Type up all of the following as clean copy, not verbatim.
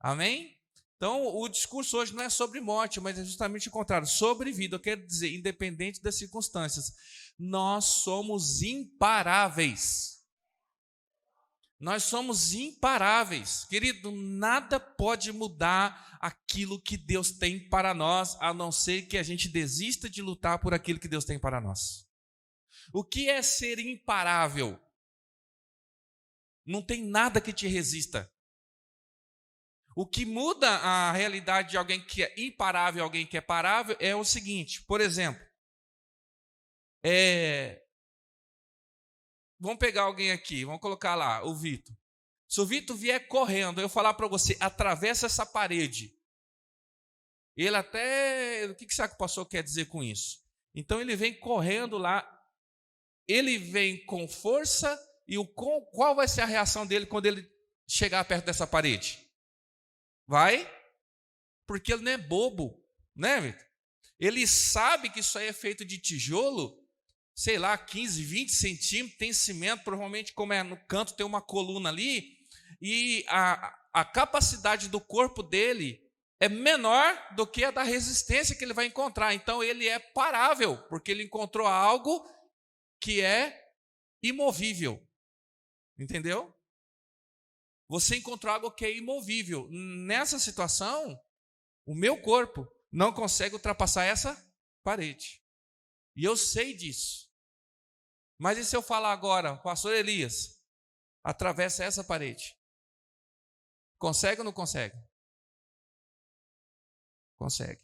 Amém? Então, o discurso hoje não é sobre morte, mas é justamente o contrário, sobre vida. Eu quero dizer, independente das circunstâncias, nós somos imparáveis. Nós somos imparáveis. Querido, nada pode mudar aquilo que Deus tem para nós, a não ser que a gente desista de lutar por aquilo que Deus tem para nós. O que é ser imparável? Não tem nada que te resista. O que muda a realidade de alguém que é imparável e alguém que é parável é o seguinte, por exemplo, vamos pegar alguém aqui, vamos colocar lá, o Vitor. Se o Vitor vier correndo, eu falar para você, atravessa essa parede. Ele até, o que será que o pastor quer dizer com isso? Então ele vem correndo lá, ele vem com força, e qual vai ser a reação dele quando ele chegar perto dessa parede? Vai? Porque ele não é bobo, né, Vitor? Ele sabe que isso aí é feito de tijolo, sei lá, 15, 20 centímetros, tem cimento, provavelmente como é no canto tem uma coluna ali, e a capacidade do corpo dele é menor do que a da resistência que ele vai encontrar. Então ele é parável, porque ele encontrou algo que é imovível. Entendeu? Você encontrou algo que é imovível. Nessa situação, o meu corpo não consegue ultrapassar essa parede. E eu sei disso. Mas e se eu falar agora, pastor Elias, atravessa essa parede? Consegue ou não consegue? Consegue.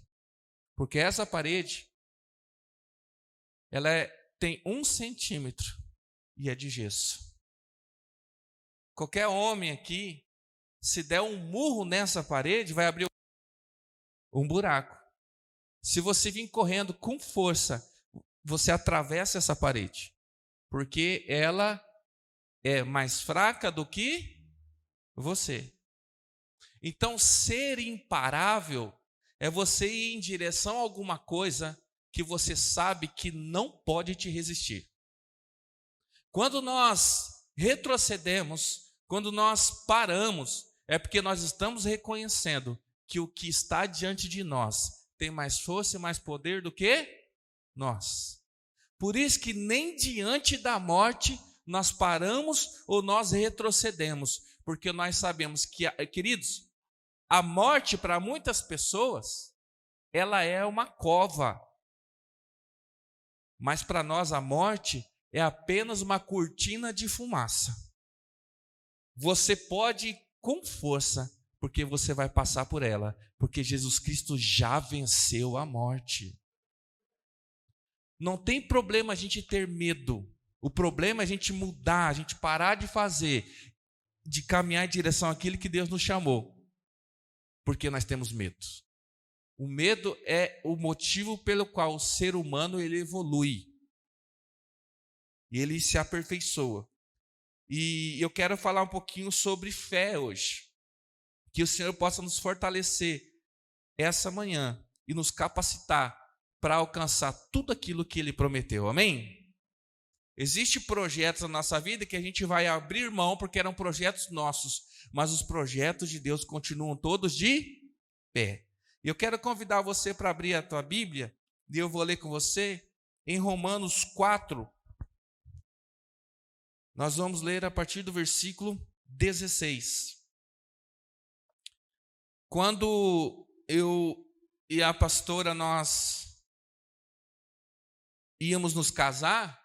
Porque essa parede, ela tem 1 centímetro e é de gesso. Qualquer homem aqui, se der um murro nessa parede, vai abrir um buraco. Se você vir correndo com força, você atravessa essa parede, porque ela é mais fraca do que você. Então, ser imparável é você ir em direção a alguma coisa que você sabe que não pode te resistir. Quando nós retrocedemos, quando nós paramos, é porque nós estamos reconhecendo que o que está diante de nós tem mais força e mais poder do que nós. Por isso que nem diante da morte nós paramos ou nós retrocedemos, porque nós sabemos que, queridos, a morte para muitas pessoas, ela é uma cova. Mas para nós a morte é apenas uma cortina de fumaça. Você pode ir com força, porque você vai passar por ela, porque Jesus Cristo já venceu a morte. Não tem problema a gente ter medo. O problema é a gente mudar, a gente parar de fazer, de caminhar em direção àquilo que Deus nos chamou. Porque nós temos medo. O medo é o motivo pelo qual o ser humano ele evolui. E ele se aperfeiçoa. E eu quero falar um pouquinho sobre fé hoje. Que o Senhor possa nos fortalecer essa manhã e nos capacitar para alcançar tudo aquilo que Ele prometeu. Amém? Existem projetos na nossa vida que a gente vai abrir mão porque eram projetos nossos, mas os projetos de Deus continuam todos de pé. Eu quero convidar você para abrir a tua Bíblia, e eu vou ler com você em Romanos 4. Nós vamos ler a partir do versículo 16. Quando eu e a pastora nós íamos nos casar,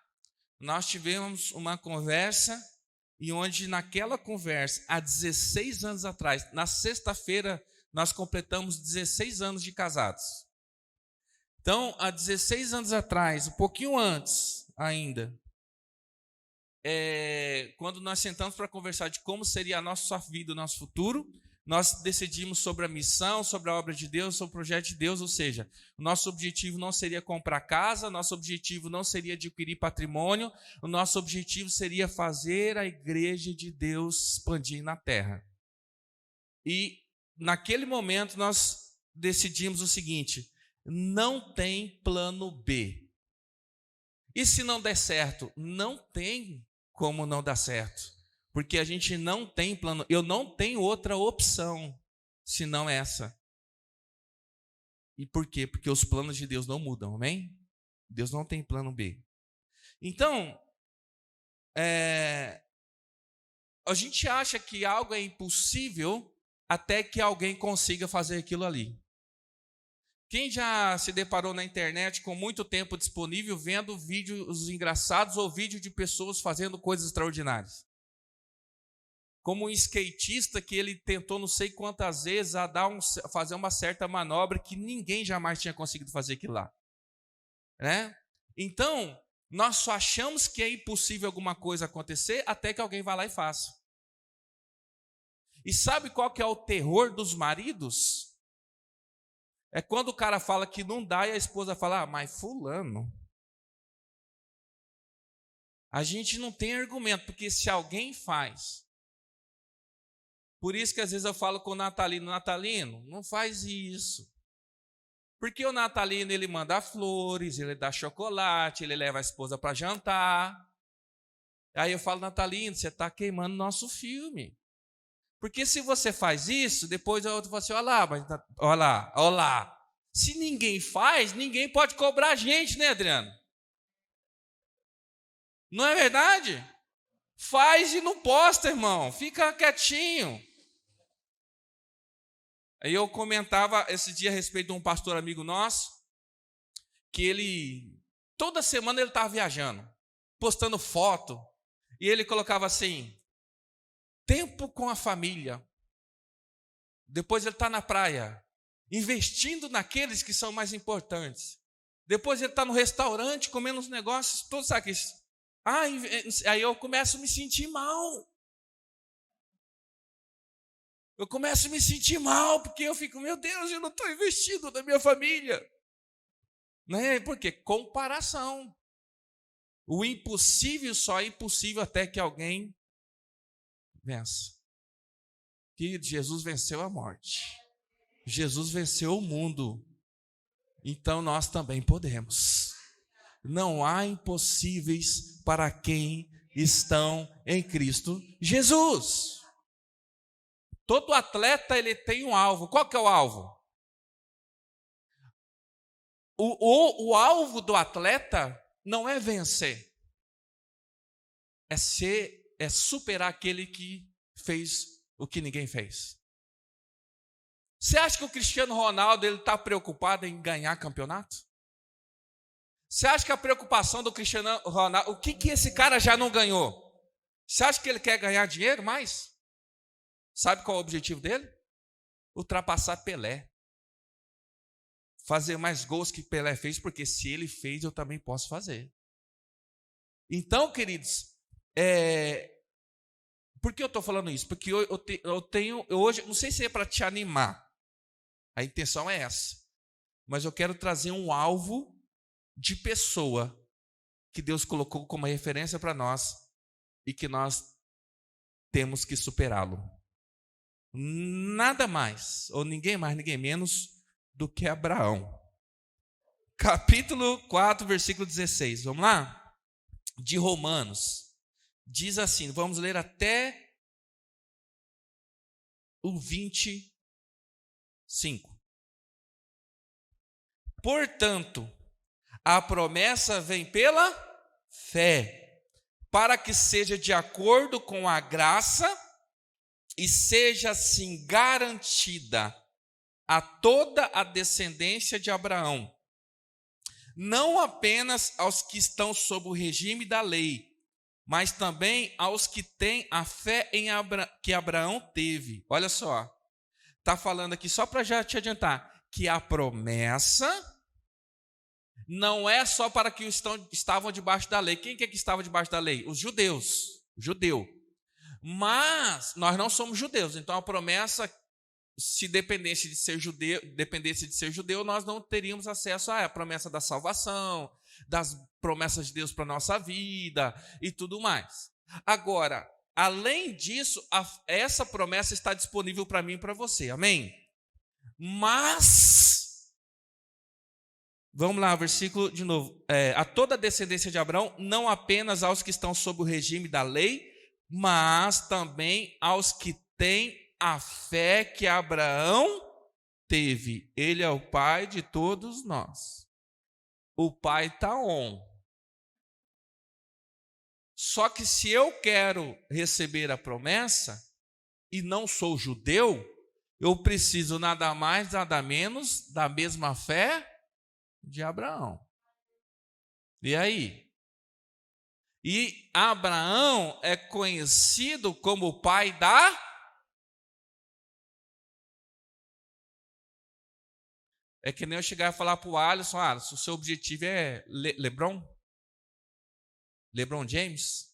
nós tivemos uma conversa, e onde naquela conversa, há 16 anos atrás, na sexta-feira, nós completamos 16 anos de casados. Então, há 16 anos atrás, um pouquinho antes ainda, quando nós sentamos para conversar de como seria a nossa vida, o nosso futuro, nós decidimos sobre a missão, sobre a obra de Deus, sobre o projeto de Deus, ou seja, o nosso objetivo não seria comprar casa, nosso objetivo não seria adquirir patrimônio, o nosso objetivo seria fazer a igreja de Deus expandir na terra. E naquele momento nós decidimos o seguinte: não tem plano B. E se não der certo? Não tem como não dar certo. Porque a gente não tem plano, eu não tenho outra opção. senão essa. E por quê? Porque os planos de Deus não mudam, amém? Deus não tem plano B. Então, a gente acha que algo é impossível até que alguém consiga fazer aquilo ali. Quem já se deparou na internet com muito tempo disponível vendo vídeos engraçados ou vídeo de pessoas fazendo coisas extraordinárias? Como um skatista que ele tentou não sei quantas vezes fazer uma certa manobra que ninguém jamais tinha conseguido fazer aquilo lá. Né? Então, nós só achamos que é impossível alguma coisa acontecer até que alguém vá lá e faça. E sabe qual que é o terror dos maridos? É quando o cara fala que não dá e a esposa fala, mas fulano. A gente não tem argumento, porque se alguém faz. Por isso que às vezes eu falo com o Natalino, não faz isso. Porque o Natalino, ele manda flores, ele dá chocolate, ele leva a esposa para jantar. Aí eu falo, Natalino, você está queimando nosso filme. Porque se você faz isso, depois a outra fala assim, olha lá. Se ninguém faz, ninguém pode cobrar a gente, né, Adriano? Não é verdade? Faz e não posta, irmão. Fica quietinho. Aí eu comentava esse dia a respeito de um pastor amigo nosso, que toda semana ele estava viajando, postando foto, e ele colocava assim, tempo com a família. Depois ele está na praia, investindo naqueles que são mais importantes. Depois ele está no restaurante, comendo uns negócios, todos sabe isso. Aí eu começo a me sentir mal. Eu começo a me sentir mal, porque eu fico, meu Deus, eu não estou investindo na minha família. Né? Porque comparação. O impossível só é impossível até que alguém vença. Que Jesus venceu a morte. Jesus venceu o mundo. Então nós também podemos. Não há impossíveis para quem estão em Cristo Jesus. Todo atleta ele tem um alvo. Qual que é o alvo? O alvo do atleta não é vencer. É superar aquele que fez o que ninguém fez. Você acha que o Cristiano Ronaldo está preocupado em ganhar campeonato? Você acha que a preocupação do Cristiano Ronaldo, o que esse cara já não ganhou? Você acha que ele quer ganhar dinheiro mais? Sabe qual é o objetivo dele? Ultrapassar Pelé. Fazer mais gols que Pelé fez, porque se ele fez, eu também posso fazer. Então, queridos, por que eu estou falando isso? Porque eu tenho, hoje, não sei se é para te animar, a intenção é essa, mas eu quero trazer um alvo de pessoa que Deus colocou como referência para nós e que nós temos que superá-lo. Nada mais, ou ninguém mais, ninguém menos do que Abraão. Capítulo 4, versículo 16. Vamos lá? De Romanos. Diz assim, vamos ler até o 25. Portanto, a promessa vem pela fé, para que seja de acordo com a graça e seja assim garantida a toda a descendência de Abraão, não apenas aos que estão sob o regime da lei, mas também aos que têm a fé que Abraão teve. Olha só, está falando aqui, só para já te adiantar, que a promessa não é só para que estavam debaixo da lei. Quem que estava debaixo da lei? Os judeus. Judeu. Mas nós não somos judeus, então a promessa, se dependesse de ser judeu, nós não teríamos acesso à promessa da salvação, das promessas de Deus para a nossa vida e tudo mais. Agora, além disso, essa promessa está disponível para mim e para você, amém? Mas, vamos lá, versículo de novo, a toda a descendência de Abraão, não apenas aos que estão sob o regime da lei, mas também aos que têm a fé que Abraão teve. Ele é o pai de todos nós. O pai está on. Só que se eu quero receber a promessa e não sou judeu, eu preciso nada mais, nada menos da mesma fé de Abraão. E aí? E Abraão é conhecido como o pai da... É que nem eu chegar e falar para o Alisson, o seu objetivo é LeBron? LeBron James?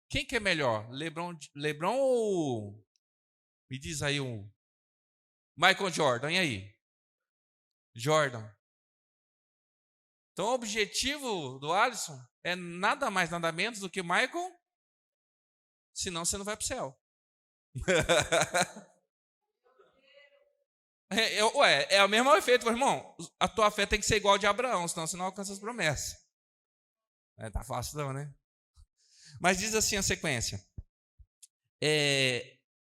Quem que é melhor? LeBron ou... Me diz aí um... Michael Jordan, e aí? Jordan. Então o objetivo do Alisson é nada mais, nada menos do que Michael, senão você não vai para o céu. É o mesmo efeito, meu irmão. A tua fé tem que ser igual a de Abraão, senão você não alcança as promessas. Tá fácil não, né? Mas diz assim a sequência.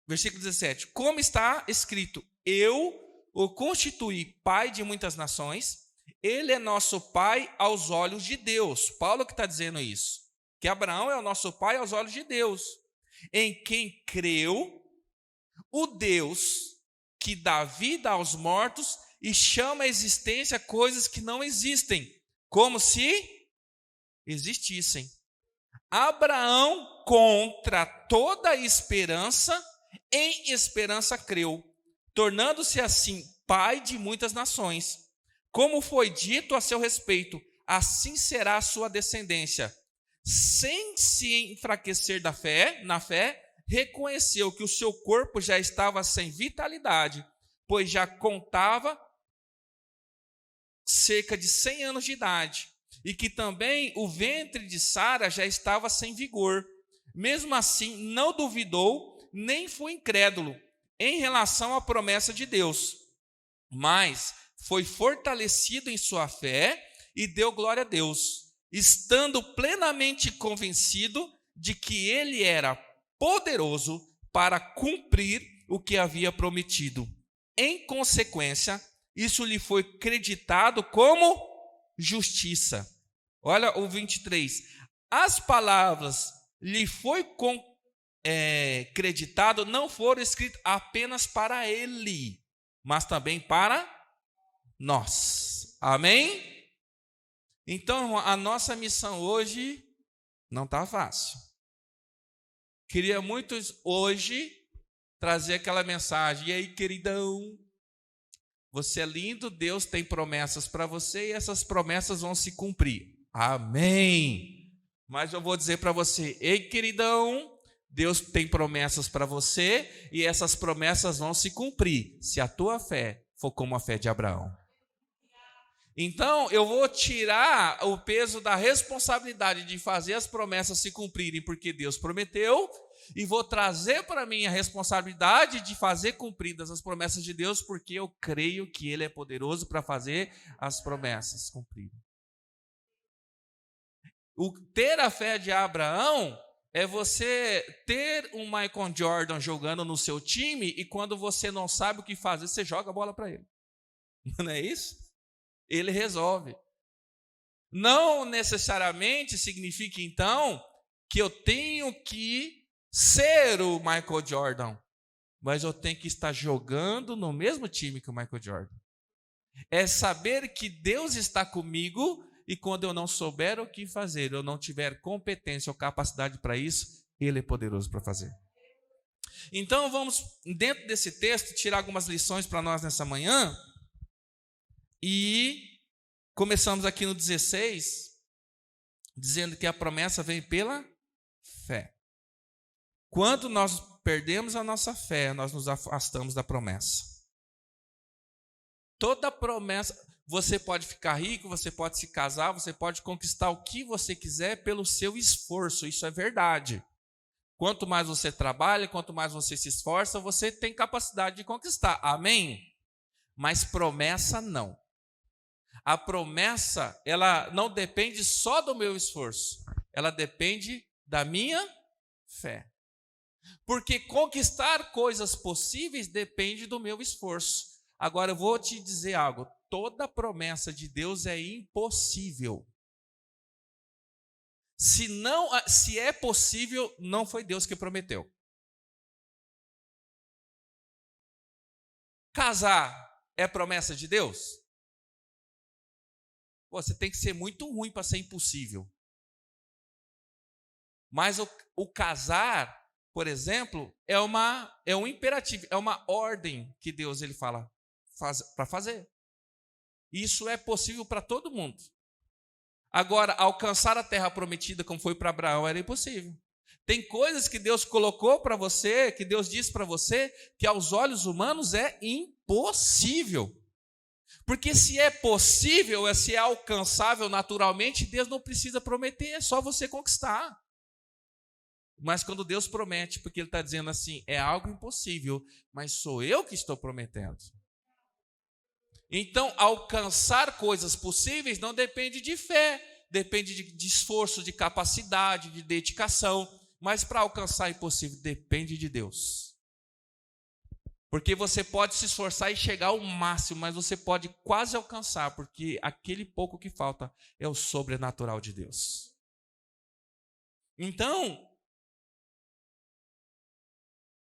Versículo 17. Como está escrito, eu o constituí pai de muitas nações, ele é nosso pai aos olhos de Deus. Paulo que está dizendo isso. Que Abraão é o nosso pai aos olhos de Deus. Em quem creu o Deus que dá vida aos mortos e chama à existência coisas que não existem, como se existissem. Abraão, contra toda esperança, em esperança creu, tornando-se assim pai de muitas nações. Como foi dito a seu respeito, assim será a sua descendência. Sem se enfraquecer na fé, reconheceu que o seu corpo já estava sem vitalidade, pois já contava cerca de 100 anos de idade, e que também o ventre de Sara já estava sem vigor. Mesmo assim, não duvidou, nem foi incrédulo em relação à promessa de Deus, mas foi fortalecido em sua fé e deu glória a Deus, estando plenamente convencido de que ele era poderoso para cumprir o que havia prometido. Em consequência, isso lhe foi creditado como justiça. Olha o 23. As palavras lhe foi creditado não foram escritas apenas para ele, mas também para nós. Amém? Então, a nossa missão hoje não está fácil. Queria muito hoje trazer aquela mensagem. E aí, queridão? Você é lindo, Deus tem promessas para você e essas promessas vão se cumprir. Amém. Mas eu vou dizer para você, ei, queridão, Deus tem promessas para você e essas promessas vão se cumprir, se a tua fé for como a fé de Abraão. Então, eu vou tirar o peso da responsabilidade de fazer as promessas se cumprirem, porque Deus prometeu, e vou trazer para mim a responsabilidade de fazer cumpridas as promessas de Deus, porque eu creio que Ele é poderoso para fazer as promessas cumpridas. O ter a fé de Abraão é você ter um Michael Jordan jogando no seu time e quando você não sabe o que fazer, você joga a bola para ele. Não é isso? Ele resolve. Não necessariamente significa, então, que eu tenho que ser o Michael Jordan, mas eu tenho que estar jogando no mesmo time que o Michael Jordan. É saber que Deus está comigo e quando eu não souber o que fazer, eu não tiver competência ou capacidade para isso, Ele é poderoso para fazer. Então vamos, dentro desse texto, tirar algumas lições para nós nessa manhã. E começamos aqui no 16, dizendo que a promessa vem pela fé. Quando nós perdemos a nossa fé, nós nos afastamos da promessa. Toda promessa, você pode ficar rico, você pode se casar, você pode conquistar o que você quiser pelo seu esforço, isso é verdade. Quanto mais você trabalha, quanto mais você se esforça, você tem capacidade de conquistar, amém? Mas promessa não. A promessa, ela não depende só do meu esforço, ela depende da minha fé. Porque conquistar coisas possíveis depende do meu esforço. Agora eu vou te dizer algo: toda promessa de Deus é impossível. Se é possível, não foi Deus que prometeu. Casar é promessa de Deus? Pô, você tem que ser muito ruim para ser impossível. Mas o casar, por exemplo, é um imperativo, é uma ordem que Deus ele fala para fazer. Isso é possível para todo mundo. Agora, alcançar a terra prometida, como foi para Abraão, era impossível. Tem coisas que Deus colocou para você, que Deus disse para você, que aos olhos humanos é impossível. Porque se é possível, se é alcançável naturalmente, Deus não precisa prometer, é só você conquistar. Mas quando Deus promete, porque Ele está dizendo assim, é algo impossível, mas sou eu que estou prometendo. Então, alcançar coisas possíveis não depende de fé, depende de esforço, de capacidade, de dedicação, mas para alcançar impossível depende de Deus. Porque você pode se esforçar e chegar ao máximo, mas você pode quase alcançar, porque aquele pouco que falta é o sobrenatural de Deus. Então,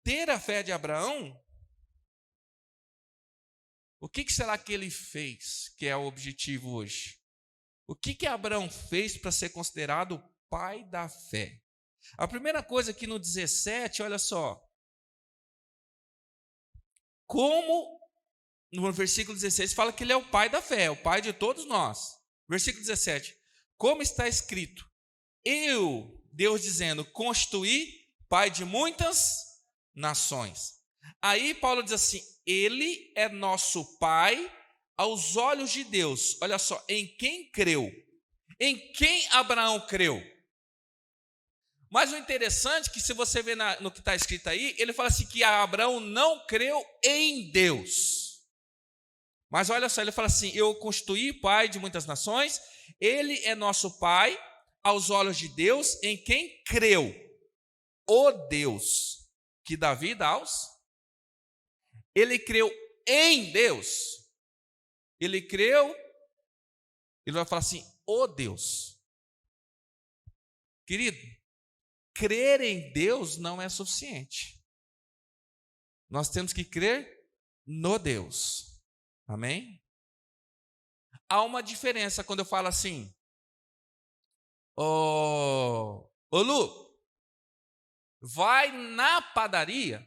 ter a fé de Abraão, o que será que ele fez, que é o objetivo hoje? O que Abraão fez para ser considerado o pai da fé? A primeira coisa aqui no 17, olha só. Como no versículo 16 fala que ele é o pai da fé, o pai de todos nós. Versículo 17. Como está escrito, Deus dizendo, constituí pai de muitas nações. Aí Paulo diz assim, ele é nosso pai aos olhos de Deus. Olha só, em quem creu? Em quem Abraão creu? Mas o interessante é que se você vê no que está escrito aí, ele fala assim que Abraão não creu em Deus. Mas olha só, ele fala assim, eu constituí pai de muitas nações, ele é nosso pai aos olhos de Deus, em quem creu. O Deus que dá vida aos... Ele creu em Deus. Ele creu, ele vai falar assim, o Deus. Querido, crer em Deus não é suficiente. Nós temos que crer no Deus. Amém? Há uma diferença quando eu falo assim, ô Lu, vai na padaria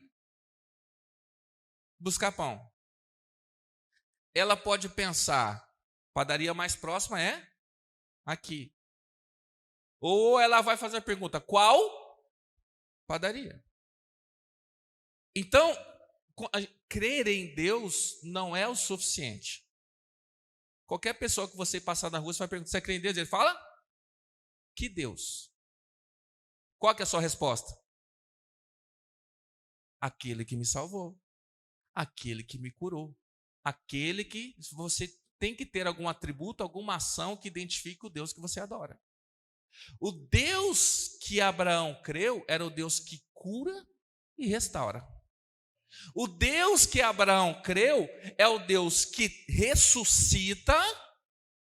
buscar pão. Ela pode pensar, padaria mais próxima é aqui. Ou ela vai fazer a pergunta, qual padaria? Então, crer em Deus não é o suficiente. Qualquer pessoa que você passar na rua, você vai perguntar, você crê em Deus? Ele fala, que Deus? Qual que é a sua resposta? Aquele que me salvou. Aquele que me curou. Aquele que você tem que ter algum atributo, alguma ação que identifique o Deus que você adora. O Deus que Abraão creu era o Deus que cura e restaura. O Deus que Abraão creu é o Deus que ressuscita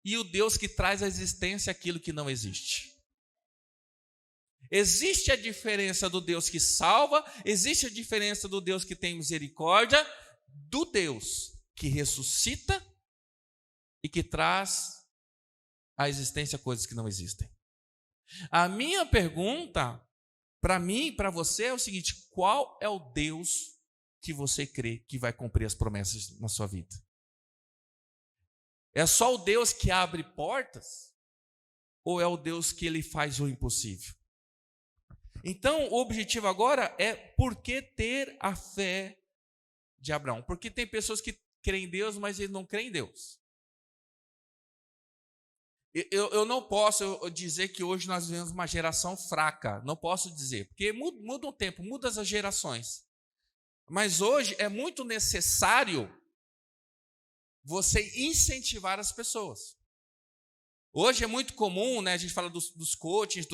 e o Deus que traz à existência aquilo que não existe. Existe a diferença do Deus que salva, existe a diferença do Deus que tem misericórdia, do Deus que ressuscita e que traz à existência coisas que não existem. A minha pergunta para mim e para você é o seguinte, qual é o Deus que você crê que vai cumprir as promessas na sua vida? É só o Deus que abre portas? Ou é o Deus que ele faz o impossível? Então, o objetivo agora é por que ter a fé de Abraão? Porque tem pessoas que creem em Deus, mas eles não creem em Deus. Eu não posso dizer que hoje nós vivemos uma geração fraca. Não posso dizer, porque muda o tempo, muda as gerações. Mas hoje é muito necessário você incentivar as pessoas. Hoje é muito comum, né, a gente fala dos coachings,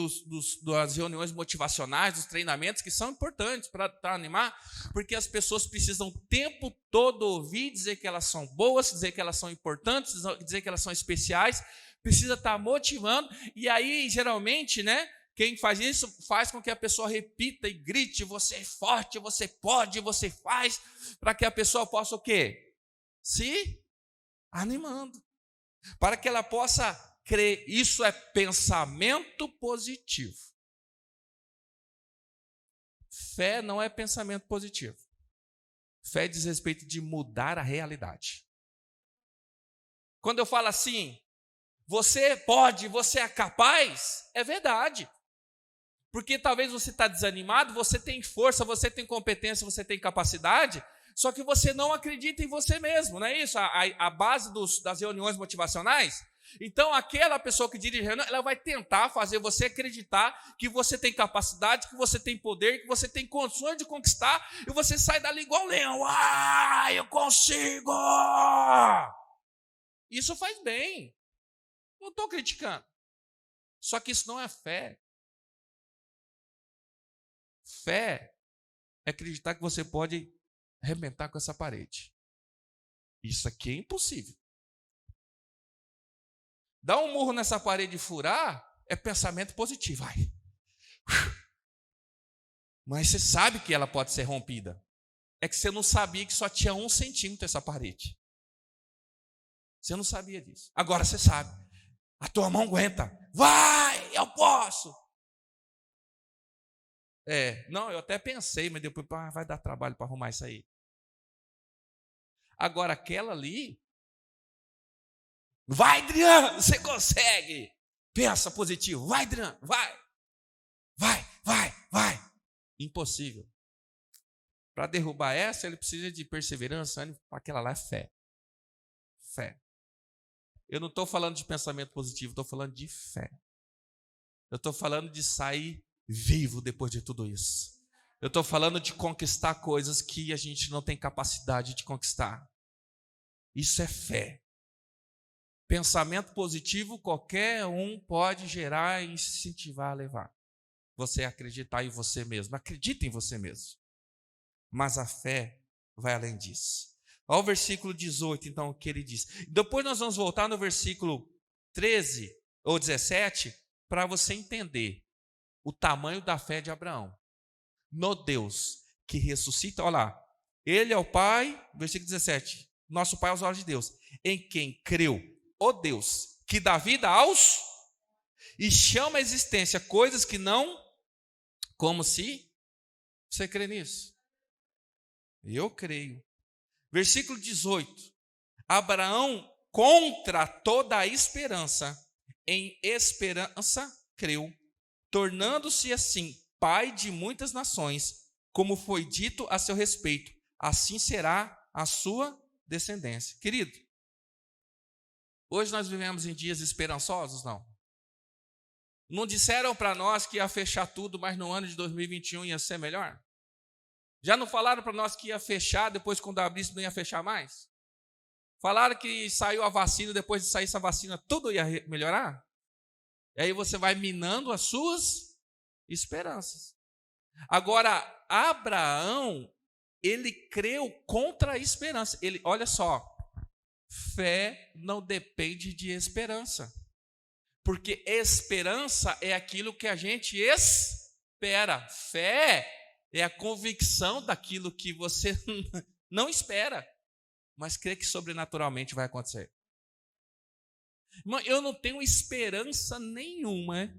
das reuniões motivacionais, dos treinamentos, que são importantes para animar, porque as pessoas precisam o tempo todo ouvir, dizer que elas são boas, dizer que elas são importantes, dizer que elas são especiais, precisa estar motivando, e aí, geralmente, né, quem faz isso faz com que a pessoa repita e grite: você é forte, você pode, você faz, para que a pessoa possa o quê? Se animando, para que ela possa crer. Isso é pensamento positivo. Fé não é pensamento positivo. Fé diz respeito de mudar a realidade. Quando eu falo assim, você pode, você é capaz, é verdade. Porque talvez você está desanimado, você tem força, você tem competência, você tem capacidade, só que você não acredita em você mesmo, não é isso? A base das reuniões motivacionais. Então, aquela pessoa que dirige a reunião, ela vai tentar fazer você acreditar que você tem capacidade, que você tem poder, que você tem condições de conquistar, e você sai dali igual um leão. Ah, eu consigo! Isso faz bem. Não estou criticando. Só que isso não é fé. Fé é acreditar que você pode arrebentar com essa parede. Isso aqui é impossível. Dar um murro nessa parede e furar é pensamento positivo. Ai. Mas você sabe que ela pode ser rompida. É que você não sabia que só tinha 1 centímetro essa parede. Você não sabia disso. Agora você sabe. A tua mão aguenta. Vai, eu posso. Não, eu até pensei, mas depois vai dar trabalho para arrumar isso aí. Agora aquela ali, vai, Adriano, você consegue. Pensa positivo. Vai, Adriano, vai. Vai. Impossível. Para derrubar essa, ele precisa de perseverança. Aquela lá é fé. Fé. Eu não estou falando de pensamento positivo, estou falando de fé. Eu estou falando de sair vivo depois de tudo isso. Eu estou falando de conquistar coisas que a gente não tem capacidade de conquistar. Isso é fé. Pensamento positivo, qualquer um pode gerar e incentivar a levar. Você acreditar em você mesmo. Acredita em você mesmo. Mas a fé vai além disso. Olha o versículo 18, então, o que ele diz. Depois nós vamos voltar no versículo 13 ou 17 para você entender o tamanho da fé de Abraão. No Deus que ressuscita, olha lá. Ele é o Pai, versículo 17. Nosso Pai aos olhos de Deus. Em quem creu o Deus que dá vida aos e chama a existência coisas que não, como se você crê nisso. Eu creio. Versículo 18. Abraão, contra toda a esperança, em esperança creu, tornando-se assim pai de muitas nações, como foi dito a seu respeito. Assim será a sua descendência. Querido, hoje nós vivemos em dias esperançosos, não? Não disseram para nós que ia fechar tudo, mas no ano de 2021 ia ser melhor? Já não falaram para nós que ia fechar, depois quando abrisse não ia fechar mais? Falaram que saiu a vacina, depois de sair essa vacina tudo ia melhorar? E aí você vai minando as suas esperanças. Agora, Abraão, ele creu contra a esperança. Ele, olha só, fé não depende de esperança. Porque esperança é aquilo que a gente espera. Fé é a convicção daquilo que você não espera, mas crê que sobrenaturalmente vai acontecer. Irmão, eu não tenho esperança nenhuma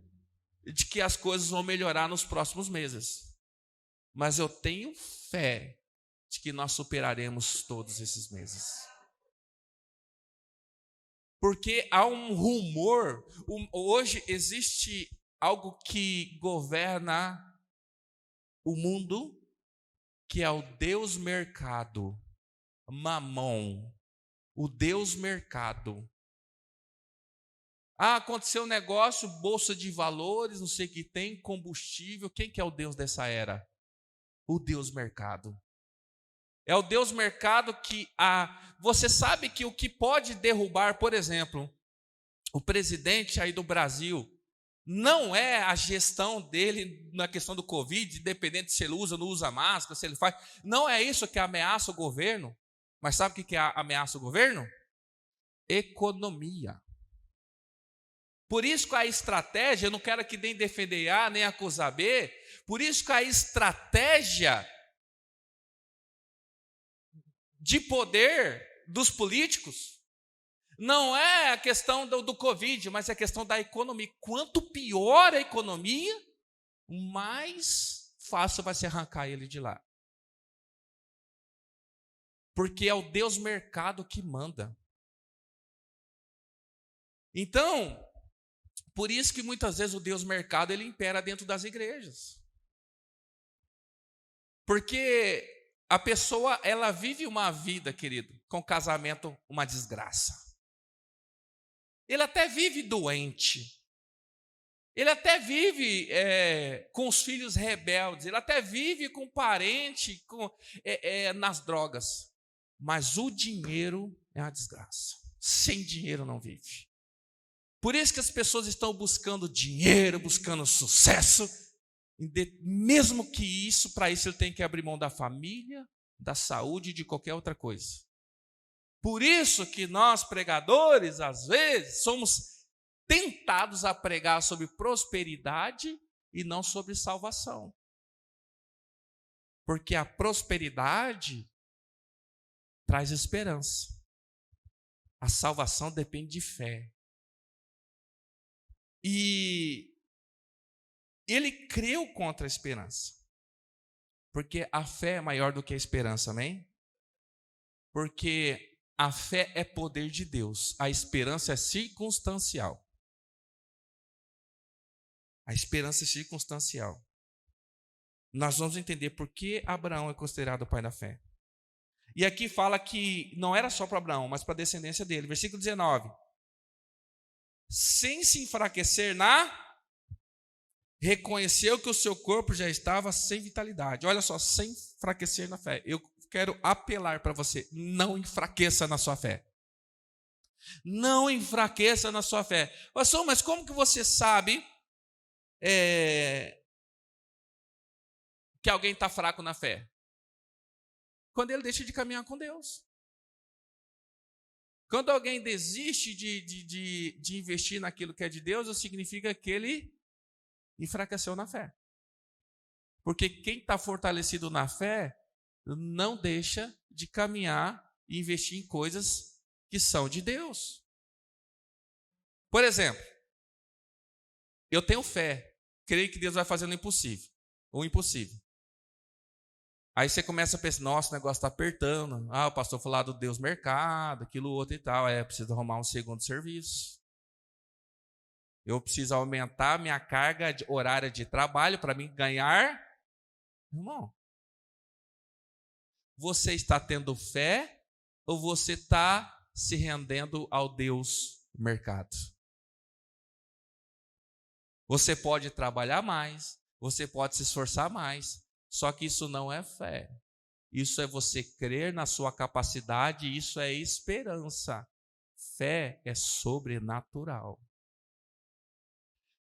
de que as coisas vão melhorar nos próximos meses, mas eu tenho fé de que nós superaremos todos esses meses. Porque há um rumor, hoje existe algo que governa o mundo, que é o Deus mercado, Mamon, o Deus mercado. Aconteceu um negócio, bolsa de valores, não sei o que tem, combustível. Quem que é o Deus dessa era? O Deus mercado. É o Deus mercado que você sabe que o que pode derrubar, por exemplo, o presidente aí do Brasil, não é a gestão dele na questão do Covid, independente se ele usa ou não usa máscara, se ele faz. Não é isso que ameaça o governo. Mas sabe o que ameaça o governo? Economia. Por isso que a estratégia, eu não quero aqui nem defender A, nem acusar B, por isso que a estratégia de poder dos políticos não é a questão do Covid, mas é a questão da economia. Quanto pior a economia, mais fácil vai se arrancar ele de lá. Porque é o Deus mercado que manda. Então, por isso que muitas vezes o Deus mercado ele impera dentro das igrejas. Porque a pessoa, ela vive uma vida, querido, com casamento uma desgraça. Ele até vive doente. Ele até vive com os filhos rebeldes. Ele até vive com parente nas drogas. Mas o dinheiro é uma desgraça. Sem dinheiro não vive. Por isso que as pessoas estão buscando dinheiro, buscando sucesso. Mesmo que isso, para isso ele tem que abrir mão da família, da saúde e de qualquer outra coisa. Por isso que nós, pregadores, às vezes, somos tentados a pregar sobre prosperidade e não sobre salvação. Porque a prosperidade traz esperança. A salvação depende de fé. E ele creu contra a esperança. Porque a fé é maior do que a esperança, amém? Porque a fé é poder de Deus, a esperança é circunstancial. A esperança é circunstancial. Nós vamos entender por que Abraão é considerado o pai da fé. E aqui fala que não era só para Abraão, mas para a descendência dele. Versículo 19. Sem se enfraquecer reconheceu que o seu corpo já estava sem vitalidade. Olha só, sem enfraquecer na fé. Eu quero apelar para você, não enfraqueça na sua fé. Não enfraqueça na sua fé. Pastor, mas como que você sabe que alguém está fraco na fé? Quando ele deixa de caminhar com Deus. Quando alguém desiste de investir naquilo que é de Deus, significa que ele enfraqueceu na fé. Porque quem está fortalecido na fé não deixa de caminhar e investir em coisas que são de Deus. Por exemplo, eu tenho fé, creio que Deus vai fazer o impossível. Aí você começa a pensar, nossa, o negócio está apertando. O pastor falou lá do Deus mercado, aquilo outro e tal. Preciso arrumar um segundo serviço. Eu preciso aumentar minha carga horária de trabalho para mim ganhar. Irmão, você está tendo fé ou você está se rendendo ao Deus mercado? Você pode trabalhar mais, você pode se esforçar mais, só que isso não é fé. Isso é você crer na sua capacidade, isso é esperança. Fé é sobrenatural.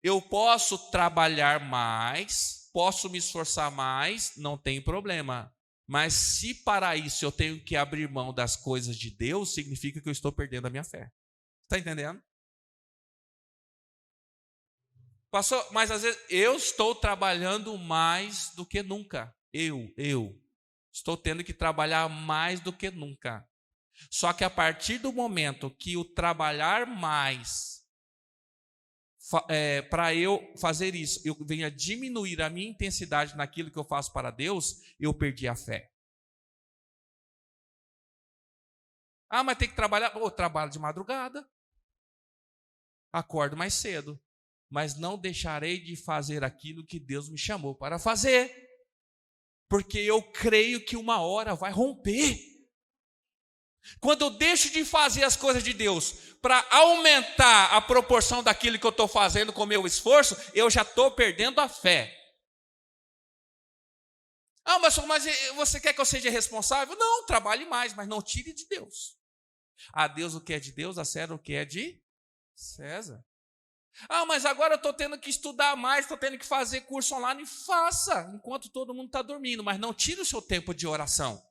Eu posso trabalhar mais, posso me esforçar mais, não tem problema. Mas se para isso eu tenho que abrir mão das coisas de Deus, significa que eu estou perdendo a minha fé. Está entendendo? Pastor, mas às vezes eu estou trabalhando mais do que nunca. Eu estou tendo que trabalhar mais do que nunca. Só que a partir do momento que o trabalhar mais, para eu fazer isso, eu venho a diminuir a minha intensidade naquilo que eu faço para Deus, eu perdi a fé. Mas tem que trabalhar. Eu trabalho de madrugada. Acordo mais cedo. Mas não deixarei de fazer aquilo que Deus me chamou para fazer. Porque eu creio que uma hora vai romper. Quando eu deixo de fazer as coisas de Deus para aumentar a proporção daquilo que eu estou fazendo com o meu esforço, eu já estou perdendo a fé. Mas você quer que eu seja responsável? Não, trabalhe mais, mas não tire de Deus. A Deus o que é de Deus, a César o que é de César. Ah, mas agora eu estou tendo que estudar mais, estou tendo que fazer curso online. Faça, enquanto todo mundo está dormindo, mas não tire o seu tempo de oração.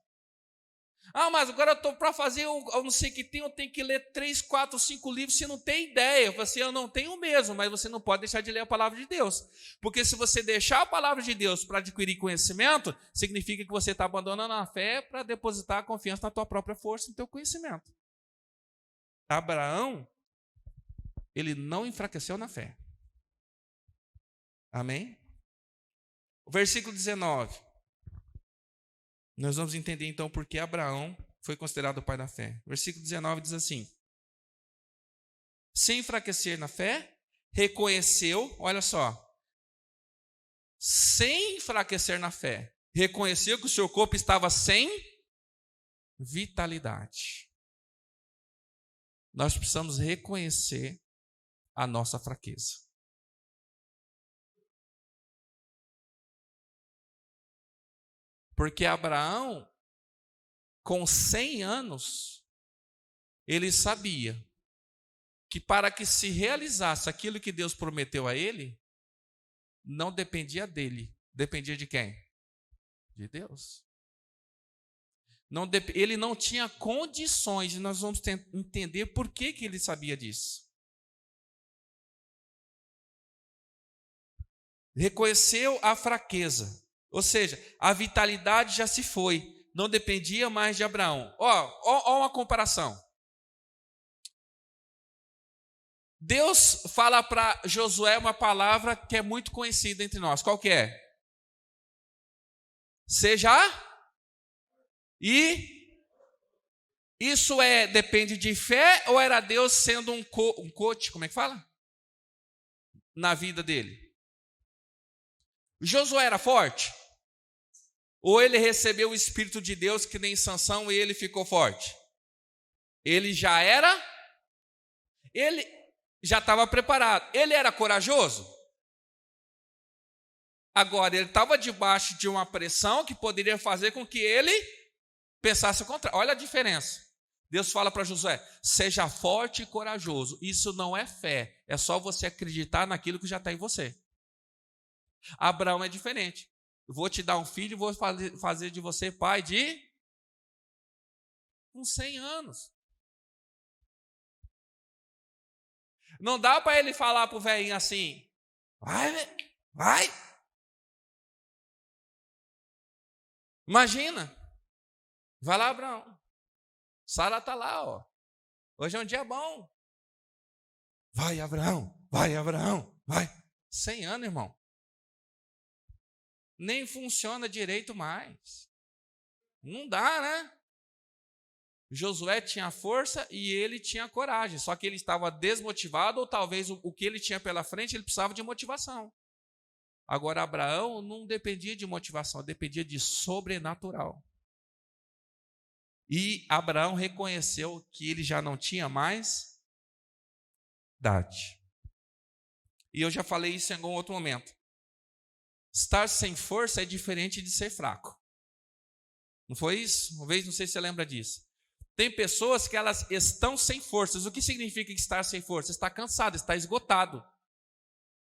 Ah, mas agora eu estou para fazer, eu não sei o que tem, eu tenho que ler 3, 4, 5 livros, você não tem ideia. Eu falei assim, eu não tenho mesmo, mas você não pode deixar de ler a palavra de Deus. Porque se você deixar a palavra de Deus para adquirir conhecimento, significa que você está abandonando a fé para depositar a confiança na tua própria força, no teu conhecimento. Abraão, ele não enfraqueceu na fé. Amém? O versículo 19. Nós vamos entender então por que Abraão foi considerado o pai da fé. Versículo 19 diz assim: sem enfraquecer na fé, reconheceu, olha só, sem enfraquecer na fé, reconheceu que o seu corpo estava sem vitalidade. Nós precisamos reconhecer a nossa fraqueza. Porque Abraão, com 100 anos, ele sabia que para que se realizasse aquilo que Deus prometeu a ele, não dependia dele. Dependia de quem? De Deus. Ele não tinha condições, e nós vamos entender por que ele sabia disso. Reconheceu a fraqueza. Ou seja, a vitalidade já se foi, não dependia mais de Abraão. Ó uma comparação. Deus fala para Josué uma palavra que é muito conhecida entre nós. Qual que é? Seja e isso depende de fé ou era Deus sendo um coach, como é que fala? Na vida dele. Josué era forte? Ou ele recebeu o Espírito de Deus que nem Sansão e ele ficou forte? Ele já estava preparado. Ele era corajoso? Agora, ele estava debaixo de uma pressão que poderia fazer com que ele pensasse o contrário. Olha a diferença. Deus fala para Josué, seja forte e corajoso. Isso não é fé, é só você acreditar naquilo que já está em você. Abraão é diferente. Vou te dar um filho e vou fazer de você pai de uns 100 anos. Não dá para ele falar para o velhinho assim, vai. Imagina, vai lá, Abraão. Sara está lá, ó. Hoje é um dia bom. Vai, Abraão, vai. 100 anos, irmão. Nem funciona direito mais. Não dá, né? Josué tinha força e ele tinha coragem, só que ele estava desmotivado ou talvez o que ele tinha pela frente, ele precisava de motivação. Agora, Abraão não dependia de motivação, dependia de sobrenatural. E Abraão reconheceu que ele já não tinha mais idade. E eu já falei isso em algum outro momento. Estar sem força é diferente de ser fraco. Não foi isso? Uma vez, não sei se você lembra disso. Tem pessoas que elas estão sem forças. O que significa estar sem força? Está cansado, está esgotado.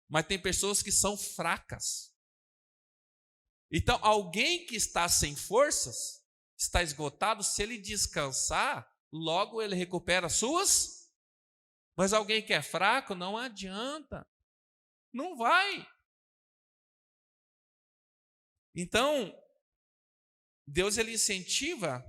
Mas tem pessoas que são fracas. Então, alguém que está sem forças, está esgotado, se ele descansar, logo ele recupera suas. Mas alguém que é fraco, não adianta. Não vai. Então, Deus ele incentiva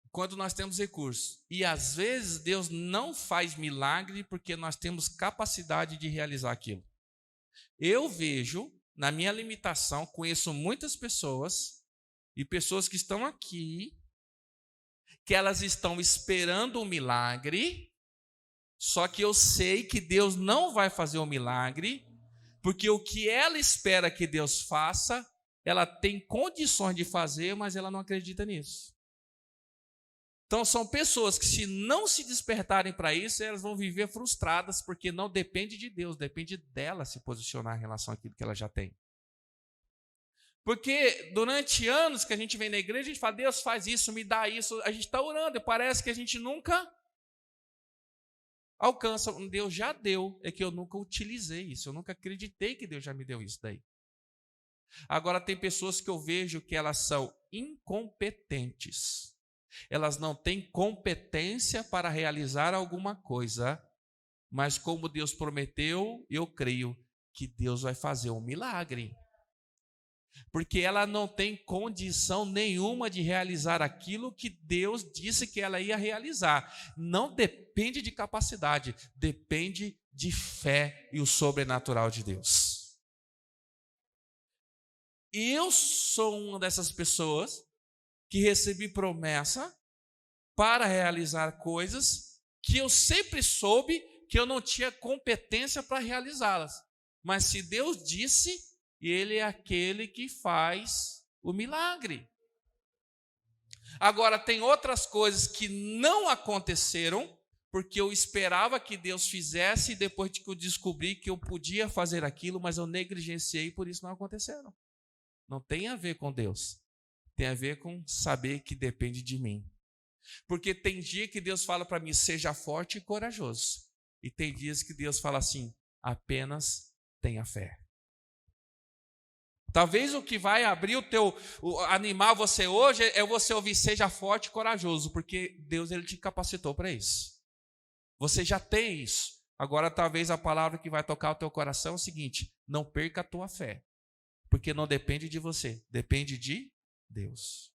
quando nós temos recursos. E às vezes Deus não faz milagre porque nós temos capacidade de realizar aquilo. Eu vejo, na minha limitação, conheço muitas pessoas e pessoas que estão aqui, que elas estão esperando um milagre, só que eu sei que Deus não vai fazer o milagre, porque o que ela espera que Deus faça, ela tem condições de fazer, mas ela não acredita nisso. Então são pessoas que se não se despertarem para isso, elas vão viver frustradas, porque não depende de Deus, depende dela se posicionar em relação àquilo que ela já tem. Porque durante anos que a gente vem na igreja, a gente fala, Deus faz isso, me dá isso. A gente está orando e parece que a gente nunca alcança. Deus já deu, é que eu nunca utilizei isso. Eu nunca acreditei que Deus já me deu isso daí. Agora tem pessoas que eu vejo que elas são incompetentes. Elas não têm competência para realizar alguma coisa, mas como Deus prometeu, eu creio que Deus vai fazer um milagre. Porque ela não tem condição nenhuma de realizar aquilo que Deus disse que ela ia realizar. Não depende de capacidade, depende de fé e o sobrenatural de Deus. E eu sou uma dessas pessoas que recebi promessa para realizar coisas que eu sempre soube que eu não tinha competência para realizá-las. Mas se Deus disse, Ele é aquele que faz o milagre. Agora, tem outras coisas que não aconteceram, porque eu esperava que Deus fizesse, e depois que eu descobri que eu podia fazer aquilo, mas eu negligenciei, e por isso não aconteceram. Não tem a ver com Deus. Tem a ver com saber que depende de mim. Porque tem dia que Deus fala para mim, seja forte e corajoso. E tem dias que Deus fala assim, apenas tenha fé. Talvez o que vai abrir animar você hoje é você ouvir, seja forte e corajoso, porque Deus ele te capacitou para isso. Você já tem isso. Agora talvez a palavra que vai tocar o teu coração é o seguinte, não perca a tua fé, porque não depende de você, depende de Deus.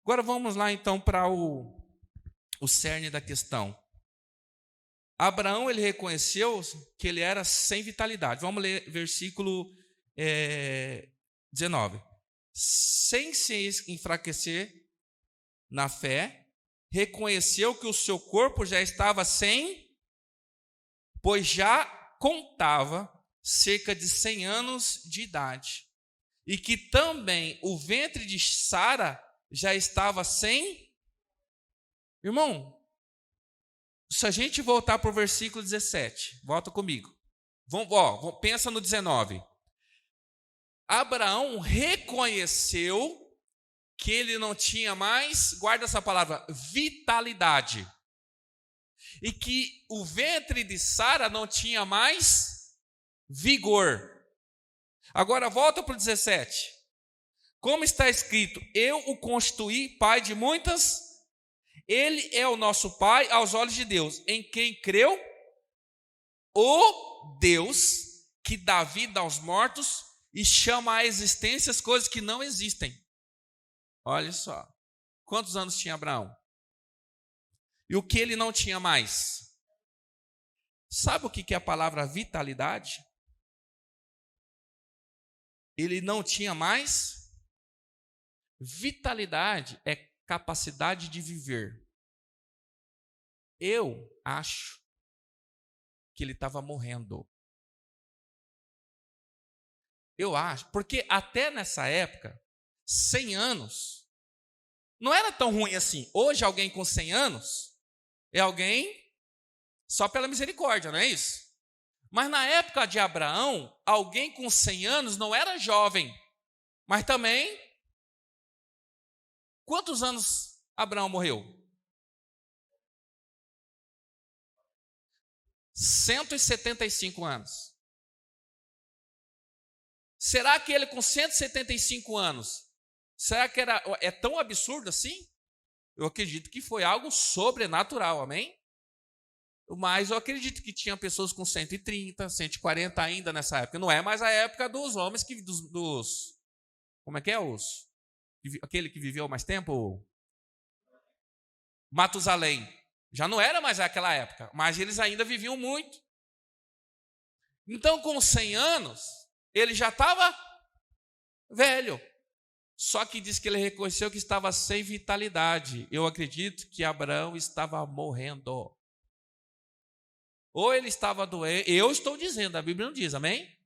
Agora vamos lá então para o cerne da questão. Abraão ele reconheceu que ele era sem vitalidade. Vamos ler versículo 19. Sem se enfraquecer na fé, reconheceu que o seu corpo já estava sem, pois já contava cerca de 100 anos de idade, e que também o ventre de Sara já estava sem. Irmão, se a gente voltar para o versículo 17, volta comigo. Pensa no 19. Abraão reconheceu que ele não tinha mais, guarda essa palavra, vitalidade. E que o ventre de Sara não tinha mais vigor. Agora volta para o 17. Como está escrito, eu o constituí pai de muitas. Ele é o nosso pai aos olhos de Deus, em quem creu o Deus que dá vida aos mortos e chama à existência as coisas que não existem. Olha só, quantos anos tinha Abraão? E o que ele não tinha mais? Sabe o que é a palavra vitalidade? Ele não tinha mais? Vitalidade é capacidade de viver. Eu acho que ele estava morrendo. Eu acho, porque até nessa época, 100 anos, não era tão ruim assim. Hoje alguém com 100 anos é alguém só pela misericórdia, não é isso? Mas na época de Abraão, alguém com 100 anos não era jovem, mas também, quantos anos Abraão morreu? 175 anos. Será que ele com 175 anos, será que é tão absurdo assim? Eu acredito que foi algo sobrenatural, amém? Mas eu acredito que tinha pessoas com 130, 140 ainda nessa época. Não é mais a época dos homens, como é que é? Aquele que viveu mais tempo? Matusalém. Já não era mais aquela época, mas eles ainda viviam muito. Então, com 100 anos, ele já estava velho. Só que diz que ele reconheceu que estava sem vitalidade. Eu acredito que Abraão estava morrendo. Ou ele estava doente. Eu estou dizendo, a Bíblia não diz, amém?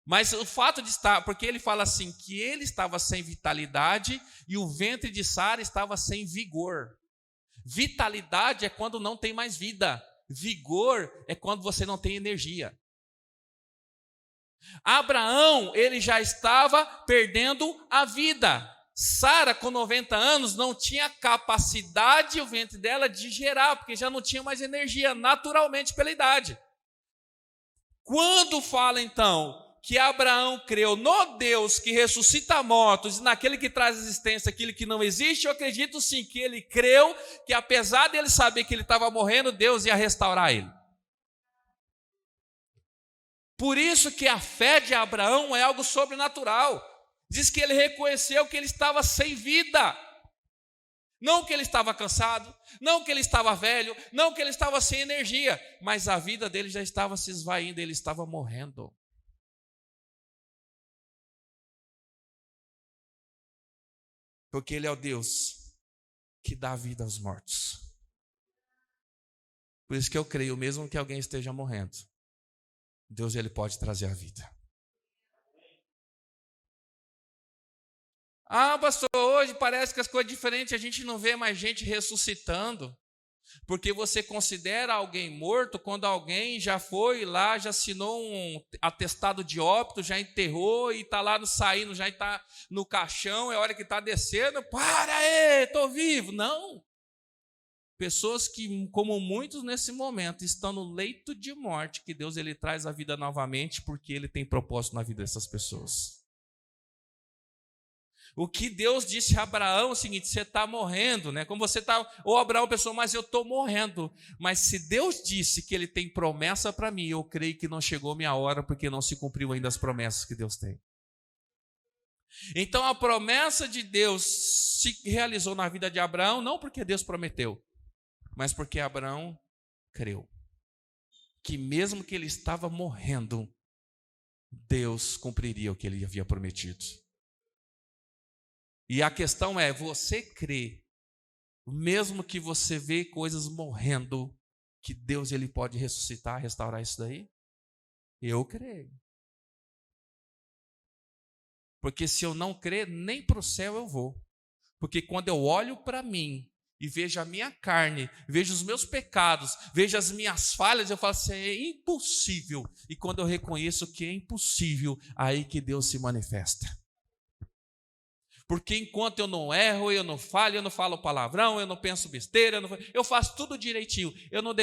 Mas o fato de estar, porque ele fala assim, que ele estava sem vitalidade e o ventre de Sara estava sem vigor. Vitalidade é quando não tem mais vida. Vigor é quando você não tem energia. Abraão, ele já estava perdendo a vida. Sara, com 90 anos, não tinha capacidade, o ventre dela, de gerar, porque já não tinha mais energia, naturalmente, pela idade. Quando fala, então, que Abraão creu no Deus que ressuscita mortos e naquele que traz existência aquilo que não existe, eu acredito sim que ele creu que, apesar dele saber que ele estava morrendo, Deus ia restaurar ele. Por isso que a fé de Abraão é algo sobrenatural. Diz que ele reconheceu que ele estava sem vida. Não que ele estava cansado, não que ele estava velho, não que ele estava sem energia, mas a vida dele já estava se esvaindo, ele estava morrendo. Porque ele é o Deus que dá vida aos mortos. Por isso que eu creio, mesmo que alguém esteja morrendo, Deus ele pode trazer a vida. Ah, pastor, hoje parece que as coisas diferentes, a gente não vê mais gente ressuscitando, porque você considera alguém morto quando alguém já foi lá, já assinou um atestado de óbito, já enterrou e está lá saindo, já está no caixão, é hora que está descendo, para aí, estou vivo. Não. Pessoas que, como muitos nesse momento, estão no leito de morte, que Deus ele traz a vida novamente, porque ele tem propósito na vida dessas pessoas. O que Deus disse a Abraão é o seguinte: você está morrendo, né? Como você está, ou Abraão pensou, mas eu estou morrendo. Mas se Deus disse que ele tem promessa para mim, eu creio que não chegou minha hora, porque não se cumpriu ainda as promessas que Deus tem. Então a promessa de Deus se realizou na vida de Abraão, não porque Deus prometeu, mas porque Abraão creu. Que mesmo que ele estava morrendo, Deus cumpriria o que ele havia prometido. E a questão é, você crê, mesmo que você vê coisas morrendo, que Deus ele pode ressuscitar, restaurar isso daí? Eu creio. Porque se eu não crer, nem para o céu eu vou. Porque quando eu olho para mim e vejo a minha carne, vejo os meus pecados, vejo as minhas falhas, eu falo assim, é impossível. E quando eu reconheço que é impossível, aí que Deus se manifesta. Porque enquanto eu não erro, eu não falho, eu não falo palavrão, eu não penso besteira, eu faço tudo direitinho. Eu não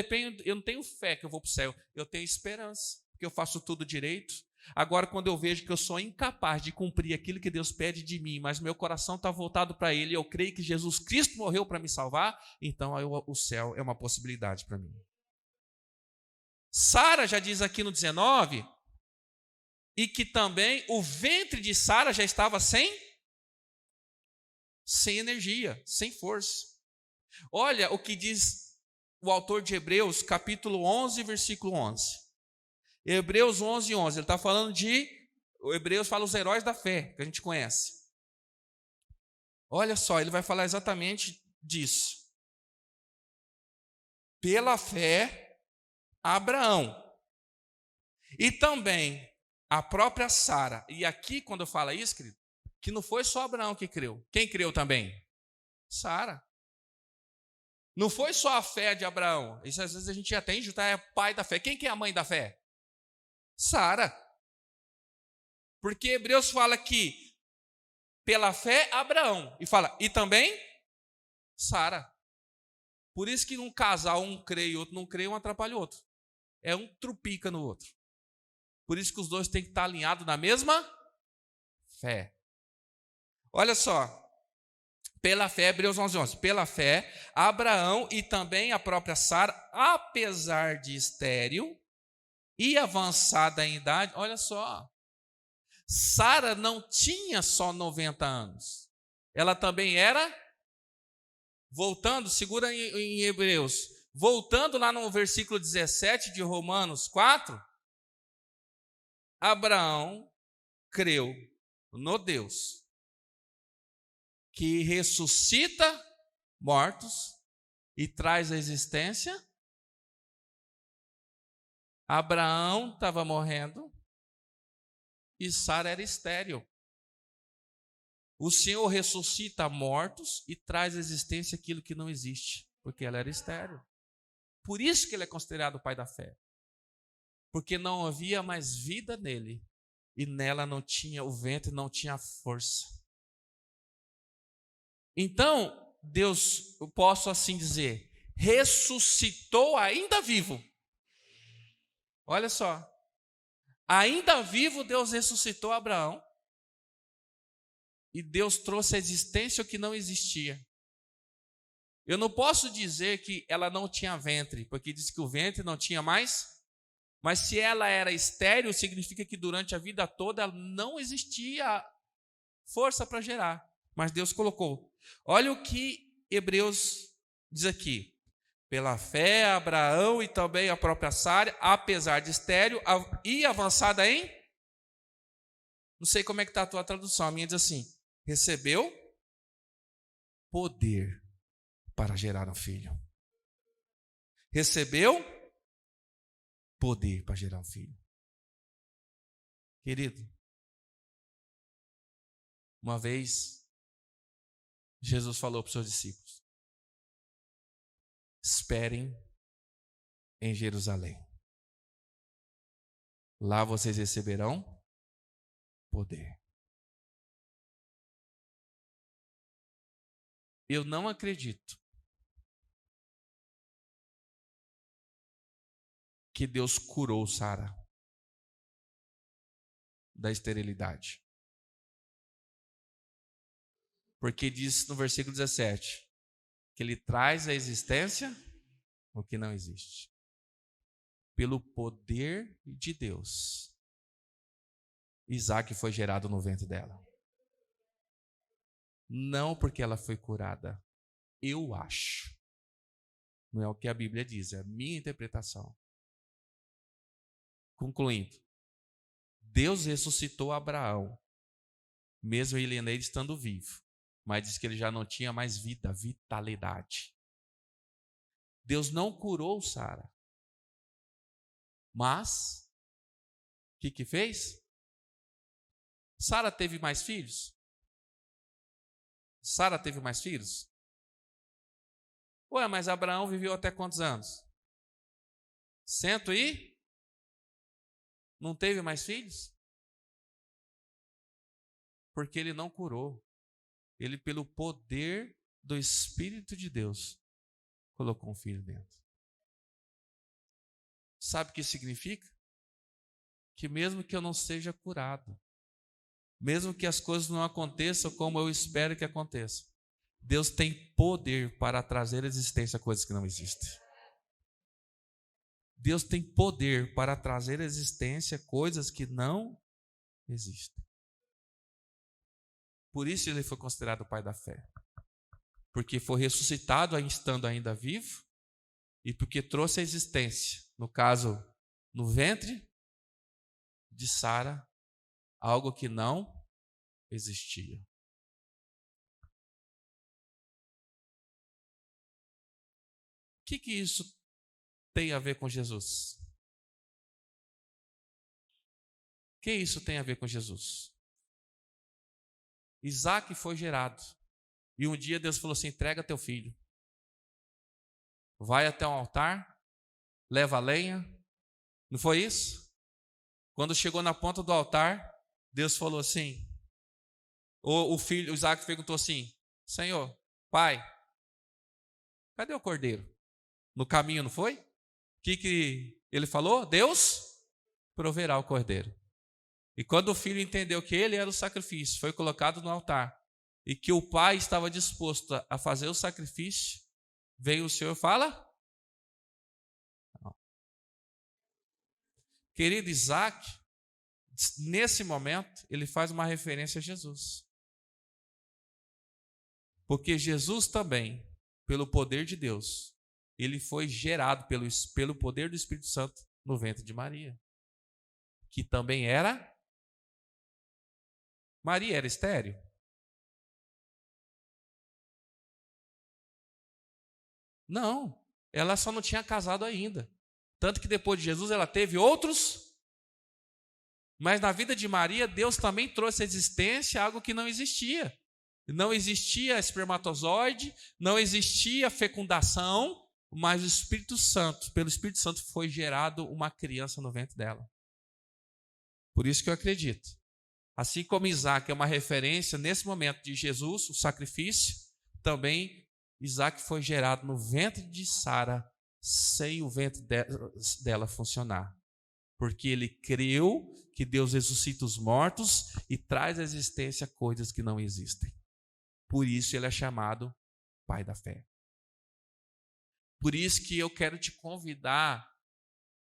tenho fé que eu vou para o céu, eu tenho esperança, porque eu faço tudo direito. Agora, quando eu vejo que eu sou incapaz de cumprir aquilo que Deus pede de mim, mas meu coração está voltado para Ele, eu creio que Jesus Cristo morreu para me salvar, então o céu é uma possibilidade para mim. Sara já diz aqui no 19, e que também o ventre de Sara já estava sem energia, sem força. Olha o que diz o autor de Hebreus, capítulo 11, versículo 11. Hebreus 11, 11. Ele está falando o Hebreus fala os heróis da fé, que a gente conhece. Olha só, ele vai falar exatamente disso. Pela fé, Abraão. E também a própria Sara. E aqui, quando eu falo isso, querido, que não foi só Abraão que creu. Quem creu também? Sara. Não foi só a fé de Abraão. Isso às vezes a gente atende, tá? É pai da fé. Quem que é a mãe da fé? Sara. Porque Hebreus fala que pela fé Abraão. E fala, e também Sara. Por isso que num casal um crê e outro não crê, um atrapalha o outro. É um trupica no outro. Por isso que os dois têm que estar alinhados na mesma fé. Olha só, pela fé, Hebreus 11, 11, pela fé, Abraão e também a própria Sara, apesar de estéril e avançada em idade, olha só, Sara não tinha só 90 anos, ela também era, voltando, segura em Hebreus, voltando lá no versículo 17 de Romanos 4, Abraão creu no Deus que ressuscita mortos e traz a existência. Abraão estava morrendo e Sara era estéril. O Senhor ressuscita mortos e traz à existência aquilo que não existe, porque ela era estéril. Por isso que ele é considerado o pai da fé. Porque não havia mais vida nele, e nela não tinha, o ventre não tinha força. Então, Deus, eu posso assim dizer, ressuscitou ainda vivo. Olha só, ainda vivo Deus ressuscitou Abraão e Deus trouxe à existência o que não existia. Eu não posso dizer que ela não tinha ventre, porque diz que o ventre não tinha mais, mas se ela era estéril, significa que durante a vida toda ela não existia força para gerar, mas Deus colocou. Olha o que Hebreus diz aqui. Pela fé, Abraão e também a própria Sara, apesar de estéril e avançada em... Não sei como é que está a tua tradução, a minha diz assim, recebeu poder para gerar um filho. Recebeu poder para gerar um filho. Querido, uma vez, Jesus falou para os seus discípulos, esperem em Jerusalém. Lá vocês receberão poder. Eu não acredito que Deus curou Sara da esterilidade. Porque diz no versículo 17 que ele traz à existência o que não existe. Pelo poder de Deus, Isaac foi gerado no ventre dela. Não porque ela foi curada, eu acho. Não é o que a Bíblia diz, é a minha interpretação. Concluindo, Deus ressuscitou Abraão, mesmo ele ainda estando vivo, mas diz que ele já não tinha mais vida, vitalidade. Deus não curou Sara, mas o que fez? Sara teve mais filhos? Sara teve mais filhos? Ué, mas Abraão viveu até quantos anos? 100 e? Não teve mais filhos? Porque ele não curou. Ele, pelo poder do Espírito de Deus, colocou um filho dentro. Sabe o que significa? Que mesmo que eu não seja curado, mesmo que as coisas não aconteçam como eu espero que aconteça, Deus tem poder para trazer à existência coisas que não existem. Deus tem poder para trazer à existência coisas que não existem. Por isso ele foi considerado o pai da fé. Porque foi ressuscitado estando ainda vivo e porque trouxe à existência, no caso, no ventre de Sara, algo que não existia. O que isso tem a ver com Jesus? O que isso tem a ver com Jesus? Isaac foi gerado. E um dia Deus falou assim, entrega teu filho. Vai até um altar, leva a lenha. Não foi isso? Quando chegou na ponta do altar, Deus falou assim, o filho, o Isaac perguntou assim, Senhor, pai, cadê o cordeiro? No caminho, não foi? O que ele falou? Deus proverá o cordeiro. E quando o filho entendeu que ele era o sacrifício, foi colocado no altar, e que o pai estava disposto a fazer o sacrifício, veio o Senhor e fala? Não. Querido Isaac, nesse momento, ele faz uma referência a Jesus. Porque Jesus também, pelo poder de Deus, ele foi gerado pelo poder do Espírito Santo no ventre de Maria, que também era... Maria era estéril? Não, ela só não tinha casado ainda. Tanto que depois de Jesus ela teve outros, mas na vida de Maria, Deus também trouxe à existência algo que não existia. Não existia espermatozoide, não existia pecundação, mas o Espírito Santo, pelo Espírito Santo foi gerado uma criança no ventre dela. Por isso que eu acredito. Assim como Isaac é uma referência nesse momento de Jesus, o sacrifício, também Isaac foi gerado no ventre de Sara, sem o ventre dela funcionar. Porque ele creu que Deus ressuscita os mortos e traz à existência coisas que não existem. Por isso ele é chamado Pai da Fé. Por isso que eu quero te convidar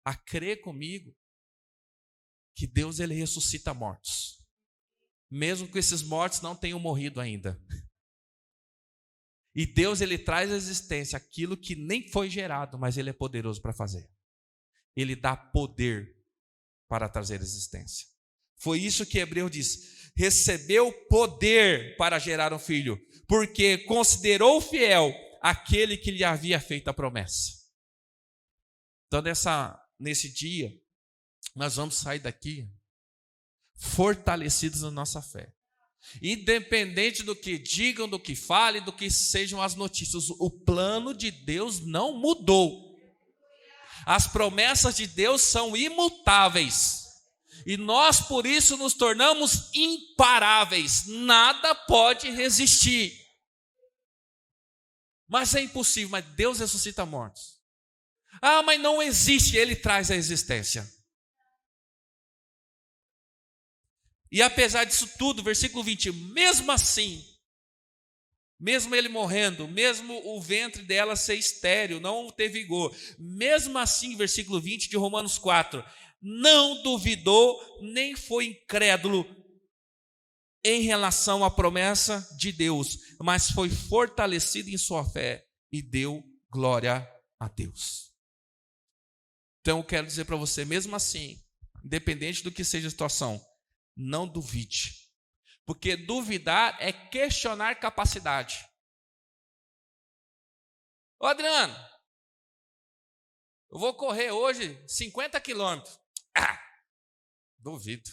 a crer comigo que Deus ele ressuscita mortos. Mesmo que esses mortos não tenham morrido ainda. E Deus ele traz à existência aquilo que nem foi gerado, mas ele é poderoso para fazer. Ele dá poder para trazer existência. Foi isso que Hebreu diz. Recebeu poder para gerar um filho, porque considerou fiel aquele que lhe havia feito a promessa. Então nesse dia, nós vamos sair daqui fortalecidos na nossa fé. Independente do que digam, do que falem, do que sejam as notícias, o plano de Deus não mudou. As promessas de Deus são imutáveis. E nós, por isso, nos tornamos imparáveis. Nada pode resistir. Mas é impossível, mas Deus ressuscita mortos. Ah, mas não existe, Ele traz a existência. E apesar disso tudo, versículo 20, mesmo assim, mesmo ele morrendo, mesmo o ventre dela ser estéril, não ter vigor, mesmo assim, versículo 20 de Romanos 4, não duvidou, nem foi incrédulo em relação à promessa de Deus, mas foi fortalecido em sua fé e deu glória a Deus. Então eu quero dizer para você, mesmo assim, independente do que seja a situação, não duvide, porque duvidar é questionar capacidade. Ô Adriano, eu vou correr hoje 50 quilômetros. Duvido.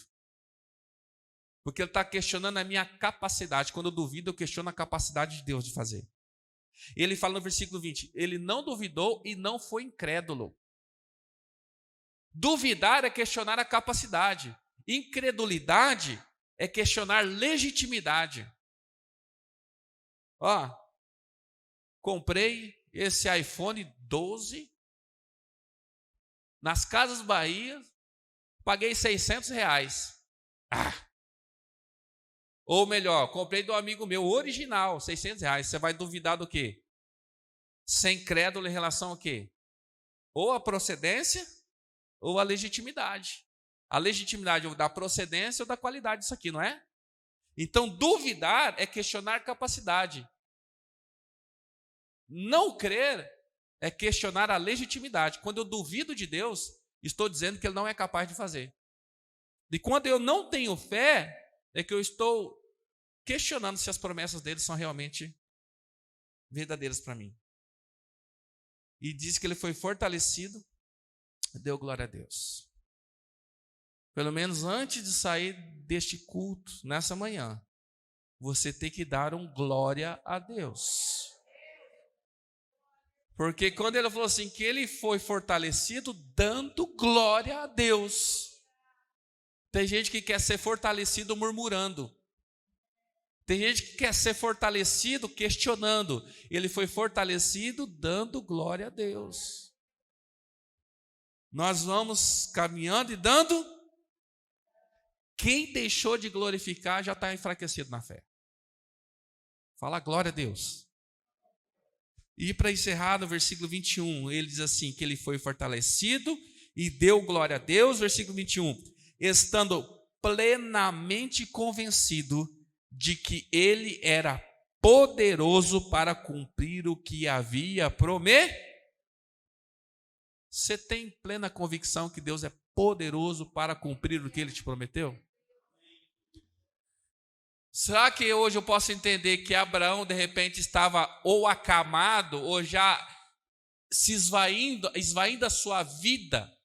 Porque ele está questionando a minha capacidade. Quando eu duvido, eu questiono a capacidade de Deus de fazer. Ele fala no versículo 20, ele não duvidou e não foi incrédulo. Duvidar é questionar a capacidade. Incredulidade é questionar legitimidade. Comprei esse iPhone 12 nas Casas Bahia, paguei R$600. Ou melhor, comprei do amigo meu, original, R$600. Você vai duvidar do quê? Sem crédulo em relação ao quê? Ou a procedência ou a legitimidade. A legitimidade da procedência ou da qualidade disso aqui, não é? Então, duvidar é questionar capacidade. Não crer é questionar a legitimidade. Quando eu duvido de Deus, estou dizendo que Ele não é capaz de fazer. E quando eu não tenho fé, é que eu estou questionando se as promessas dele são realmente verdadeiras para mim. E diz que ele foi fortalecido, deu glória a Deus. Pelo menos antes de sair deste culto, nessa manhã, você tem que dar um glória a Deus. Porque quando ele falou assim, que ele foi fortalecido, dando glória a Deus. Tem gente que quer ser fortalecido murmurando. Tem gente que quer ser fortalecido questionando. Ele foi fortalecido dando glória a Deus. Nós vamos caminhando e dando. Quem deixou de glorificar já está enfraquecido na fé. Fala glória a Deus. E para encerrar no versículo 21, ele diz assim, que ele foi fortalecido e deu glória a Deus. Versículo 21, estando plenamente convencido de que ele era poderoso para cumprir o que havia prometido. Você tem plena convicção que Deus é poderoso para cumprir o que Ele te prometeu? Será que hoje eu posso entender que Abraão de repente estava ou acamado ou já se esvaindo a sua vida?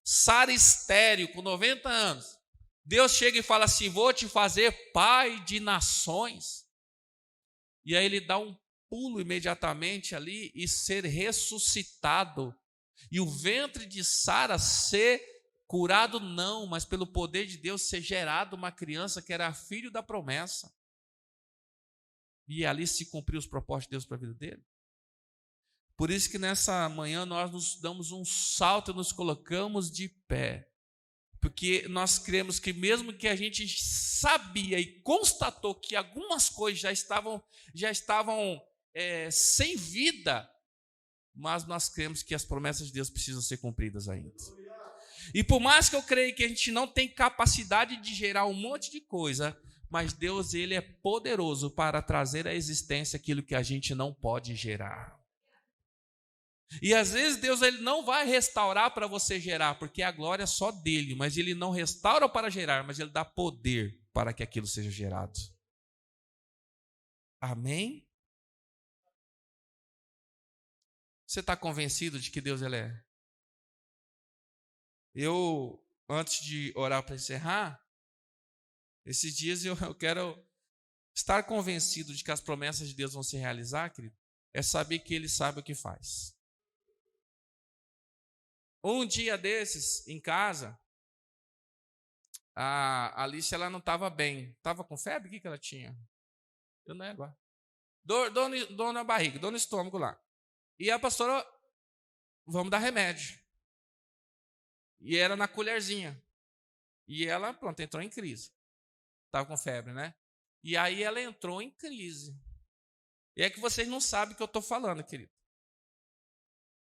Sara estéril com 90 anos. Deus chega e fala assim, vou te fazer pai de nações. E aí ele dá um pulo imediatamente ali e ser ressuscitado. E o ventre de Sara ser Curado não, mas pelo poder de Deus ser gerado uma criança que era filho da promessa. E ali se cumpriu os propósitos de Deus para a vida dele. Por isso que nessa manhã nós nos damos um salto e nos colocamos de pé. Porque nós cremos que mesmo que a gente sabia e constatou que algumas coisas já estavam sem vida, mas nós cremos que as promessas de Deus precisam ser cumpridas ainda. E por mais que eu creia que a gente não tem capacidade de gerar um monte de coisa, mas Deus, ele é poderoso para trazer à existência aquilo que a gente não pode gerar. E às vezes Deus, ele não vai restaurar para você gerar, porque a glória é só dele, mas ele não restaura para gerar, mas ele dá poder para que aquilo seja gerado. Amém? Você está convencido de que Deus, ele é? Eu, antes de orar para encerrar, esses dias eu quero estar convencido de que as promessas de Deus vão se realizar, querido, é saber que ele sabe o que faz. Um dia desses, em casa, a Alice, ela não estava bem. Estava com febre? O que ela tinha? Eu não lembro agora. Dor na barriga, dor no estômago lá. E a pastora, vamos dar remédio. E era na colherzinha. E ela, pronto, entrou em crise. Estava com febre, né? E aí ela entrou em crise. E é que vocês não sabem o que eu estou falando, querido.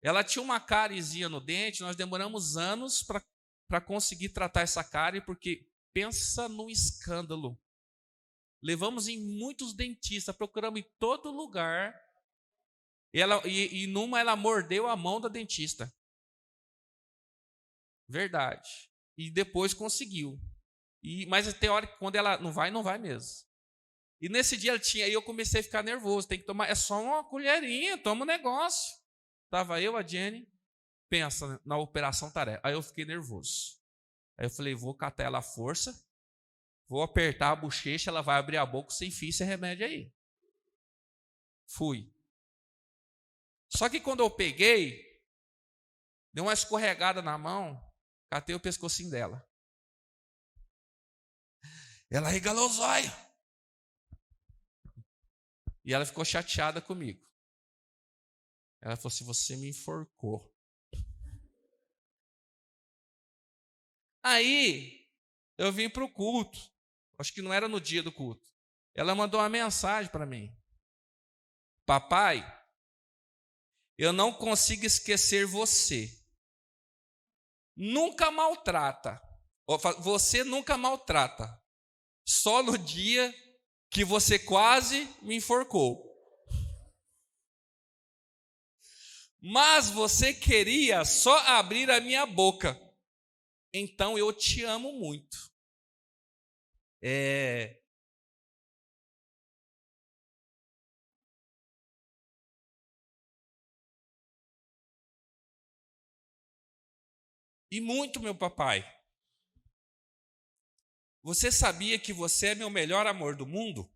Ela tinha uma cáriezinha no dente, nós demoramos anos para conseguir tratar essa cárie, porque pensa no escândalo. Levamos em muitos dentistas, procuramos em todo lugar. E numa ela mordeu a mão da dentista. Verdade. E depois conseguiu. Mas tem hora que quando ela não vai mesmo. E nesse dia aí eu comecei a ficar nervoso. Tem que tomar, é só uma colherinha, toma um negócio. Estava eu, a Jenny, pensa na operação tarefa. Aí eu fiquei nervoso. Aí eu falei, vou catar ela à força, vou apertar a bochecha, ela vai abrir a boca, sem fio esse remédio aí. Fui. Só que quando eu peguei, dei uma escorregada na mão, catei o pescocinho dela. Ela regalou os olhos. E ela ficou chateada comigo. Ela falou assim, você me enforcou. Aí, eu vim para o culto. Acho que não era no dia do culto. Ela mandou uma mensagem para mim. Papai, eu não consigo esquecer você. Nunca maltrata. Você nunca maltrata. Só no dia que você quase me enforcou. Mas você queria só abrir a minha boca. Então eu te amo muito. E muito, meu papai. Você sabia que você é meu melhor amor do mundo?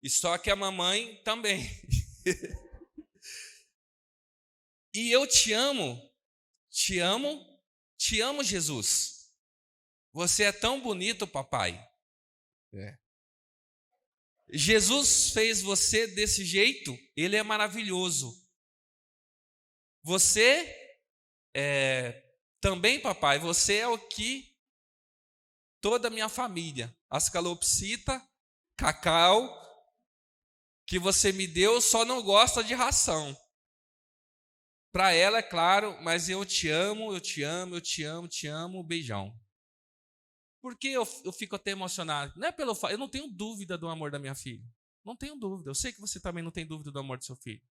E só que a mamãe também. E eu te amo, Jesus. Você é tão bonito, papai. Jesus fez você desse jeito, ele é maravilhoso. Você também, papai, você é o que toda a minha família, as calopsita, cacau, que você me deu, só não gosta de ração. Para ela, é claro, mas eu te amo, beijão. Por que eu fico até emocionado? Não é pelo fato, eu não tenho dúvida do amor da minha filha. Não tenho dúvida, eu sei que você também não tem dúvida do amor do seu filho.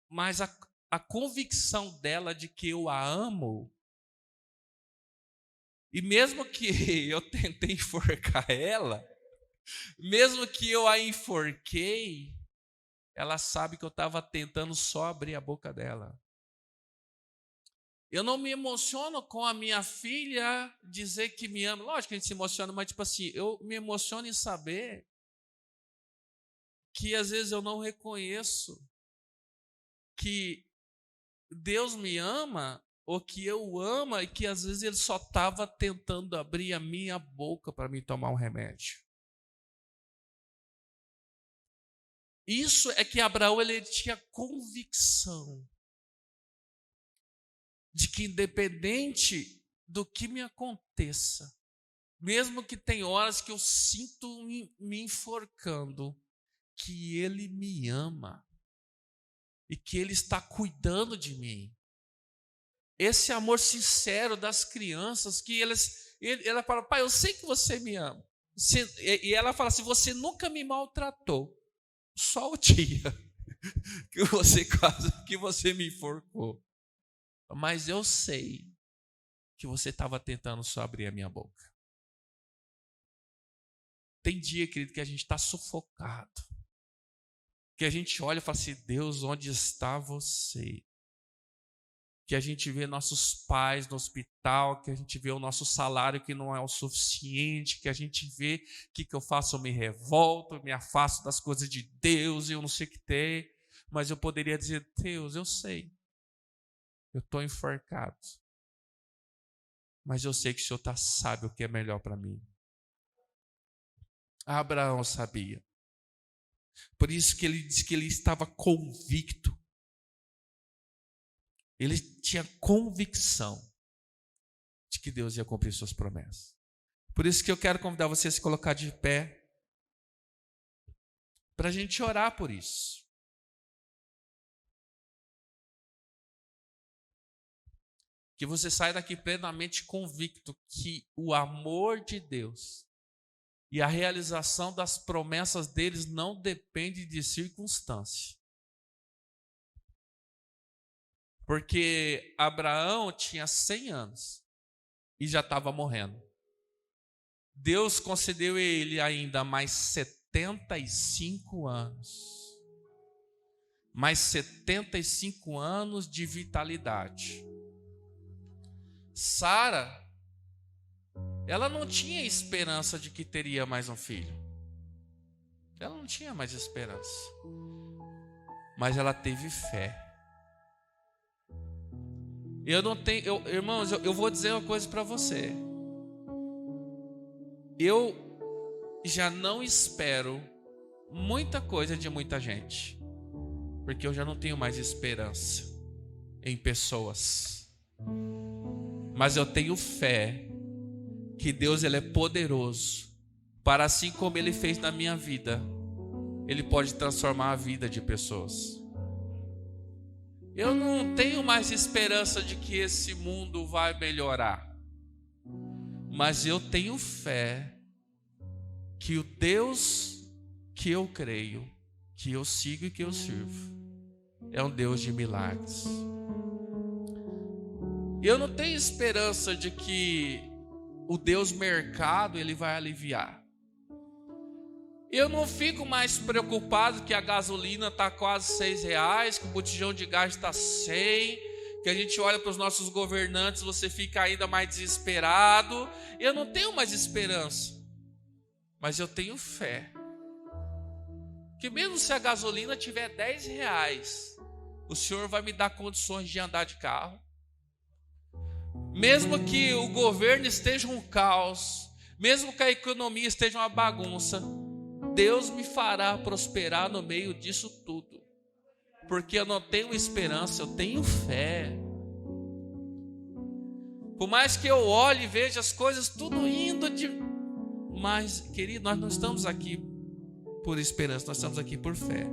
Mas a convicção dela de que eu a amo, e mesmo que eu tentei enforcar ela, mesmo que eu a enforquei, ela sabe que eu estava tentando só abrir a boca dela. Eu não me emociono com a minha filha dizer que me ama. Lógico que a gente se emociona, mas tipo assim, eu me emociono em saber que às vezes eu não reconheço que Deus me ama, ou que eu amo, e que às vezes Ele só estava tentando abrir a minha boca para me tomar um remédio. Isso é que Abraão ele tinha convicção de que independente do que me aconteça, mesmo que tem horas que eu sinto me enforcando, que Ele me ama e que Ele está cuidando de mim. Esse amor sincero das crianças, que ela fala, pai, eu sei que você me ama. E ela fala assim, você nunca me maltratou, só o dia que você me enforcou. Mas eu sei que você estava tentando só abrir a minha boca. Tem dia, querido, que a gente está sufocado. Que a gente olha e fala assim, Deus, onde está você? Que a gente vê nossos pais no hospital, que a gente vê o nosso salário que não é o suficiente, que a gente vê o que eu faço, eu me revolto, eu me afasto das coisas de Deus, e eu não sei o que tem. Mas eu poderia dizer, Deus, eu sei. Eu estou enforcado. Mas eu sei que o Senhor sabe o que é melhor para mim. Abraão sabia. Por isso que ele diz que ele estava convicto. Ele tinha convicção de que Deus ia cumprir suas promessas. Por isso que eu quero convidar você a se colocar de pé para a gente orar por isso. Que você saia daqui plenamente convicto que o amor de Deus e a realização das promessas deles não depende de circunstância. Porque Abraão tinha 100 anos e já estava morrendo. Deus concedeu a ele ainda mais 75 anos. Mais 75 anos de vitalidade. Sara, ela não tinha esperança de que teria mais um filho. Ela não tinha mais esperança. Mas ela teve fé. Irmãos, eu vou dizer uma coisa para você. Eu já não espero muita coisa de muita gente, porque eu já não tenho mais esperança em pessoas. Mas eu tenho fé que Deus ele é poderoso para, assim como Ele fez na minha vida, Ele pode transformar a vida de pessoas. Eu não tenho mais esperança de que esse mundo vai melhorar, mas eu tenho fé que o Deus que eu creio, que eu sigo e que eu sirvo, é um Deus de milagres. Eu não tenho esperança de que o Deus mercado ele vai aliviar. Eu não fico mais preocupado que a gasolina está quase R$6, que o botijão de gás está 100, que a gente olha para os nossos governantes, você fica ainda mais desesperado. Eu não tenho mais esperança, mas eu tenho fé que mesmo se a gasolina tiver R$10, o Senhor vai me dar condições de andar de carro. Mesmo que o governo esteja um caos, mesmo que a economia esteja uma bagunça, Deus me fará prosperar no meio disso tudo. Porque eu não tenho esperança, eu tenho fé. Por mais que eu olhe e veja as coisas tudo indo de... Mas, querido, nós não estamos aqui por esperança, nós estamos aqui por fé.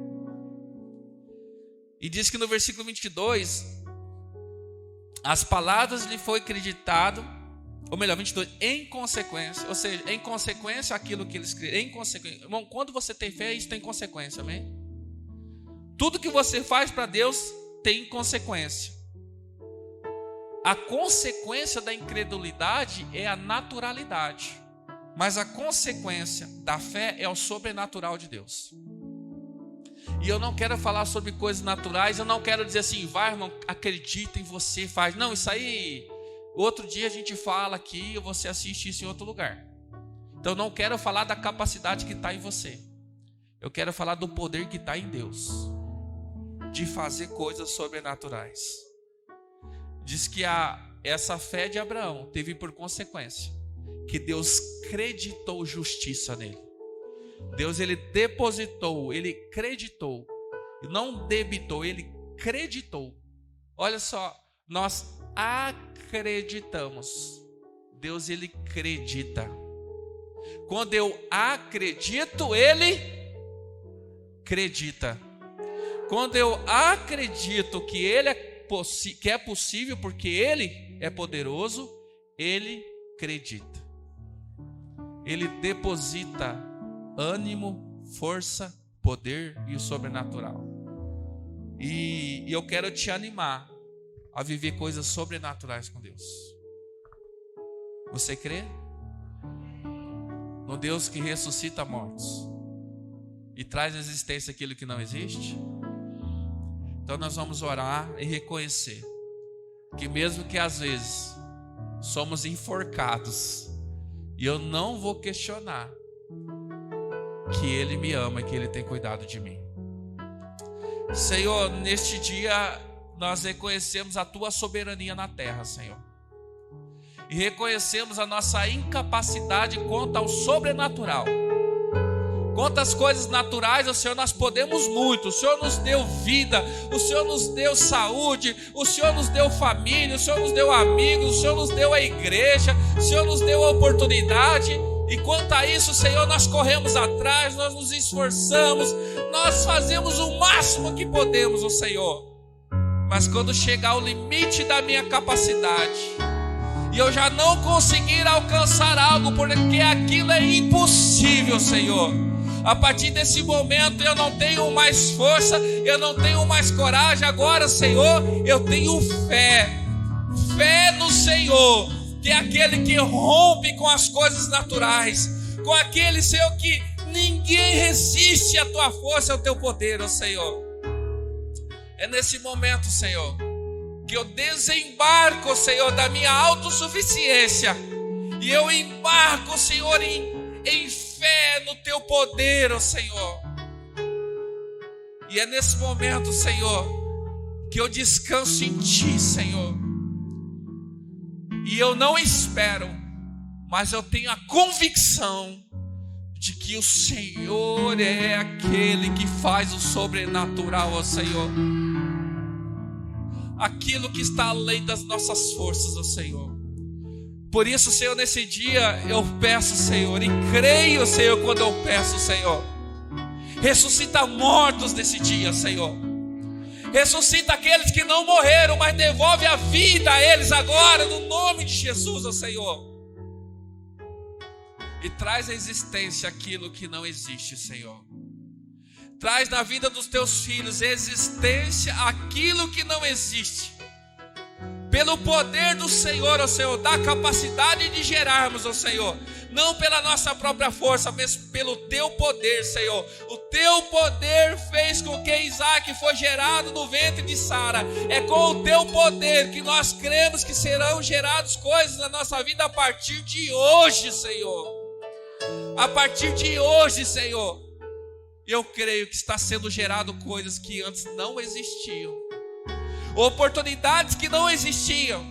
E diz que no versículo 22, as palavras lhe foi acreditado, ou melhor, 22, em consequência, ou seja, em consequência aquilo que ele escreveu, em consequência. Irmão, quando você tem fé, isso tem consequência, amém? Tudo que você faz para Deus tem consequência. A consequência da incredulidade é a naturalidade, mas a consequência da fé é o sobrenatural de Deus. E eu não quero falar sobre coisas naturais, eu não quero dizer assim, vai irmão, acredita em você, faz. Não, isso aí, outro dia a gente fala aqui, ou você assiste isso em outro lugar. Então eu não quero falar da capacidade que está em você. Eu quero falar do poder que está em Deus, de fazer coisas sobrenaturais. diz que essa fé de Abraão teve por consequência que Deus creditou justiça nele. Deus, ele depositou, ele creditou, não debitou, ele creditou. Olha só, nós acreditamos, Deus, ele acredita. Quando eu acredito, ele acredita. Quando eu acredito que ele que é possível, porque ele é poderoso, ele acredita. Ele deposita ânimo, força, poder e o sobrenatural. E eu quero te animar a viver coisas sobrenaturais com Deus. Você crê? No Deus que ressuscita mortos e traz à existência aquilo que não existe? Então nós vamos orar e reconhecer que mesmo que às vezes somos enforcados, e eu não vou questionar que Ele me ama e que Ele tem cuidado de mim. Senhor, neste dia nós reconhecemos a Tua soberania na terra, Senhor. E reconhecemos a nossa incapacidade quanto ao sobrenatural. Quanto às coisas naturais, o Senhor, nós podemos muito. O Senhor nos deu vida, o Senhor nos deu saúde, o Senhor nos deu família, o Senhor nos deu amigos, o Senhor nos deu a igreja, o Senhor nos deu a oportunidade. E quanto a isso, Senhor, nós corremos atrás, nós nos esforçamos, nós fazemos o máximo que podemos, ó Senhor. Mas quando chegar ao limite da minha capacidade, e eu já não conseguir alcançar algo, porque aquilo é impossível, Senhor, a partir desse momento eu não tenho mais força, eu não tenho mais coragem. Agora, Senhor, eu tenho fé no Senhor, que é aquele que rompe com as coisas naturais, com aquele, Senhor, que ninguém resiste à tua força, ao teu poder, ó Senhor. É nesse momento, Senhor, que eu desembarco, Senhor, da minha autossuficiência, e eu embarco, Senhor, em fé no teu poder, ó Senhor. E é nesse momento, Senhor, que eu descanso em ti, Senhor. E eu não espero, mas eu tenho a convicção de que o Senhor é aquele que faz o sobrenatural, ó Senhor. Aquilo que está além das nossas forças, ó Senhor. Por isso, Senhor, nesse dia eu peço, Senhor, e creio, Senhor, quando eu peço, Senhor. Ressuscita mortos nesse dia, Senhor. Ressuscita aqueles que não morreram, mas devolve a vida a eles agora, no nome de Jesus, ó Senhor. E traz à existência aquilo que não existe, Senhor. Traz na vida dos teus filhos existência aquilo que não existe. Pelo poder do Senhor, ó Senhor, dá capacidade de gerarmos, ó Senhor. Não pela nossa própria força, mas pelo teu poder, Senhor. O teu poder fez com que Isaac foi gerado no ventre de Sara. É com o teu poder que nós cremos que serão geradas coisas na nossa vida a partir de hoje, Senhor. A partir de hoje, Senhor. Eu creio que está sendo gerado coisas que antes não existiam. Oportunidades que não existiam,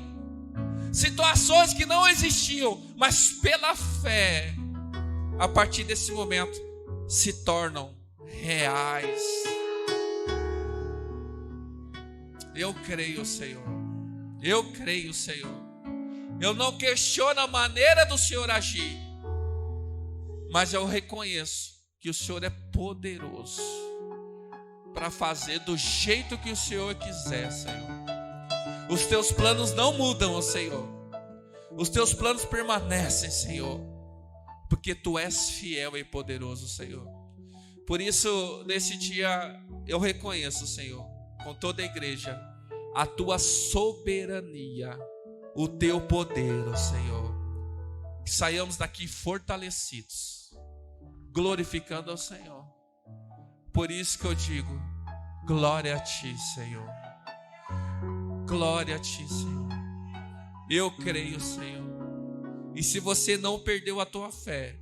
situações que não existiam, mas pela fé, a partir desse momento, se tornam reais. Eu creio, Senhor. Eu creio, Senhor. Eu não questiono a maneira do Senhor agir, mas eu reconheço que o Senhor é poderoso para fazer do jeito que o Senhor quiser, Senhor. Os teus planos não mudam, ó Senhor. Os teus planos permanecem, Senhor, porque tu és fiel e poderoso, Senhor. Por isso, nesse dia, eu reconheço, Senhor, com toda a igreja, a tua soberania, o teu poder, ó Senhor. Que saiamos daqui fortalecidos, glorificando ao Senhor. Por isso que eu digo, glória a ti, Senhor. Glória a ti, Senhor. Eu creio, Senhor. E se você não perdeu a tua fé,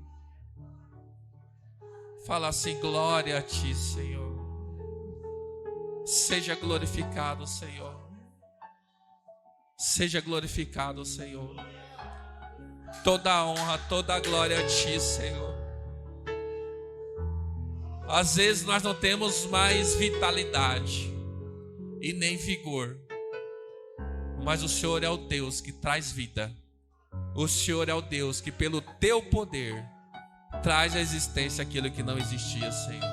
fala assim, glória a ti, Senhor. Seja glorificado, Senhor. Seja glorificado, Senhor. Toda a honra, toda a glória a Ti, Senhor. Às vezes nós não temos mais vitalidade e nem vigor, mas o Senhor é o Deus que traz vida. O Senhor é o Deus que pelo Teu poder traz à existência aquilo que não existia, Senhor.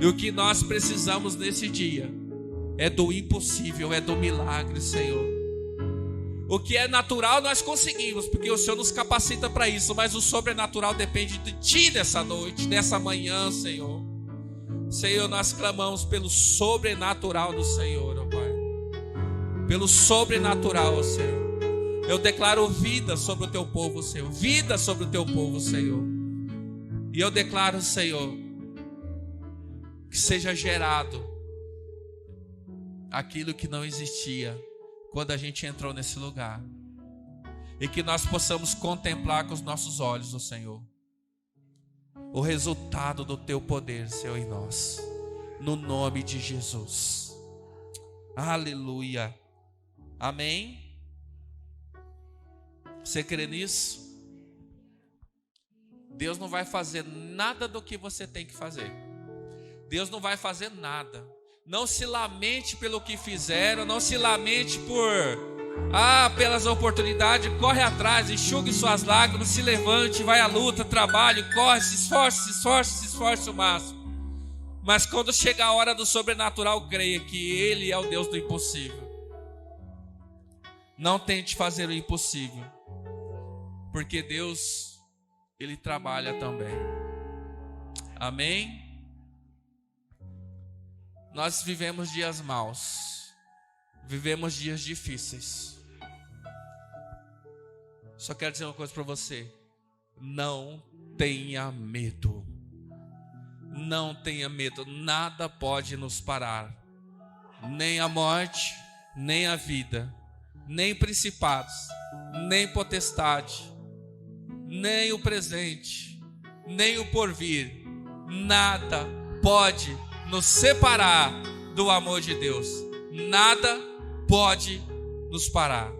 E o que nós precisamos nesse dia é do impossível, é do milagre, Senhor. O que é natural nós conseguimos, porque o Senhor nos capacita para isso, mas o sobrenatural depende de Ti nessa noite, nessa manhã, Senhor. Senhor, nós clamamos pelo sobrenatural do Senhor, ó Pai. Pelo sobrenatural, ó Senhor. Eu declaro vida sobre o Teu povo, Senhor. Vida sobre o Teu povo, Senhor. E eu declaro, Senhor, que seja gerado aquilo que não existia quando a gente entrou nesse lugar. E que nós possamos contemplar com os nossos olhos, ó Senhor, o resultado do Teu poder, Senhor, em nós. No nome de Jesus. Aleluia. Amém. Você crê nisso? Deus não vai fazer nada do que você tem que fazer. Deus não vai fazer nada. Não se lamente pelo que fizeram, não se lamente pelas oportunidades. Corre atrás, enxugue suas lágrimas, se levante, vai à luta, trabalhe, corre, se esforce o máximo. Mas quando chegar a hora do sobrenatural, creia que Ele é o Deus do impossível. Não tente fazer o impossível, porque Deus, Ele trabalha também. Amém? Nós vivemos dias maus, vivemos dias difíceis. Só quero dizer uma coisa para você: não tenha medo. Não tenha medo, nada pode nos parar. Nem a morte, nem a vida, nem principados, nem potestade, nem o presente, nem o porvir. Nada pode nos separar do amor de Deus. Nada pode nos parar.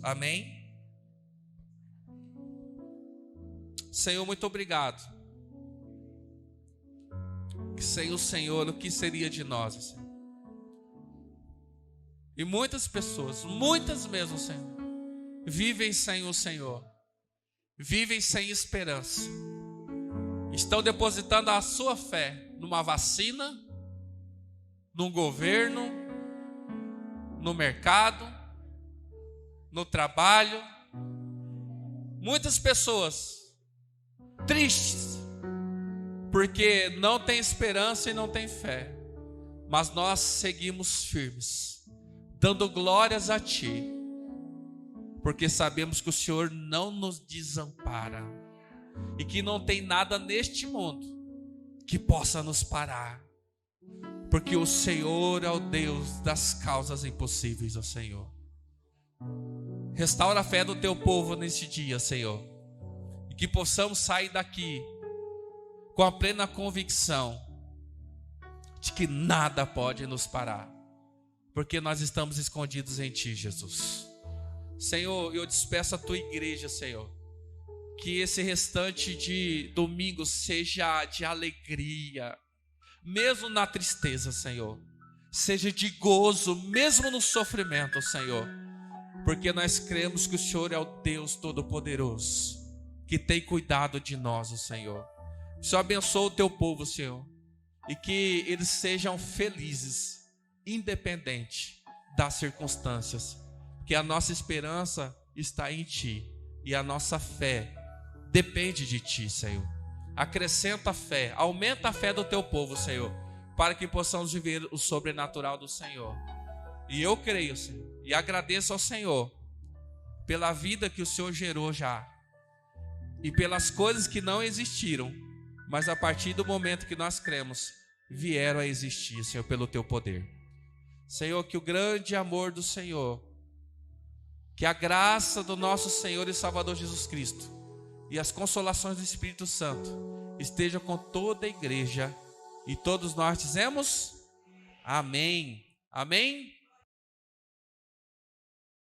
Amém? Senhor, muito obrigado. Que sem o Senhor, o que seria de nós, Senhor? E muitas pessoas, muitas mesmo, Senhor, vivem sem o Senhor, vivem sem esperança. Estão depositando a sua fé numa vacina, num governo, no mercado, no trabalho. Muitas pessoas tristes, porque não tem esperança e não tem fé. Mas nós seguimos firmes, dando glórias a Ti, porque sabemos que o Senhor não nos desampara. E que não tem nada neste mundo que possa nos parar, porque o Senhor é o Deus das causas impossíveis, ó Senhor. Restaura a fé do Teu povo nesse dia, Senhor, e que possamos sair daqui com a plena convicção de que nada pode nos parar, porque nós estamos escondidos em Ti, Jesus. Senhor, eu despeço a Tua igreja, Senhor, que esse restante de domingo seja de alegria, mesmo na tristeza, Senhor. Seja de gozo, mesmo no sofrimento, Senhor. Porque nós cremos que o Senhor é o Deus Todo-Poderoso, que tem cuidado de nós, Senhor. O Senhor abençoa o Teu povo, Senhor, e que eles sejam felizes, independente das circunstâncias. Que a nossa esperança está em Ti e a nossa fé depende de Ti, Senhor. Acrescenta a fé, aumenta a fé do Teu povo, Senhor, para que possamos viver o sobrenatural do Senhor. E eu creio, Senhor, e agradeço ao Senhor pela vida que o Senhor gerou já, e pelas coisas que não existiram, mas a partir do momento que nós cremos, vieram a existir, Senhor, pelo Teu poder. Senhor, que o grande amor do Senhor, que a graça do nosso Senhor e Salvador Jesus Cristo e as consolações do Espírito Santo estejam com toda a igreja, e todos nós dizemos amém. Amém.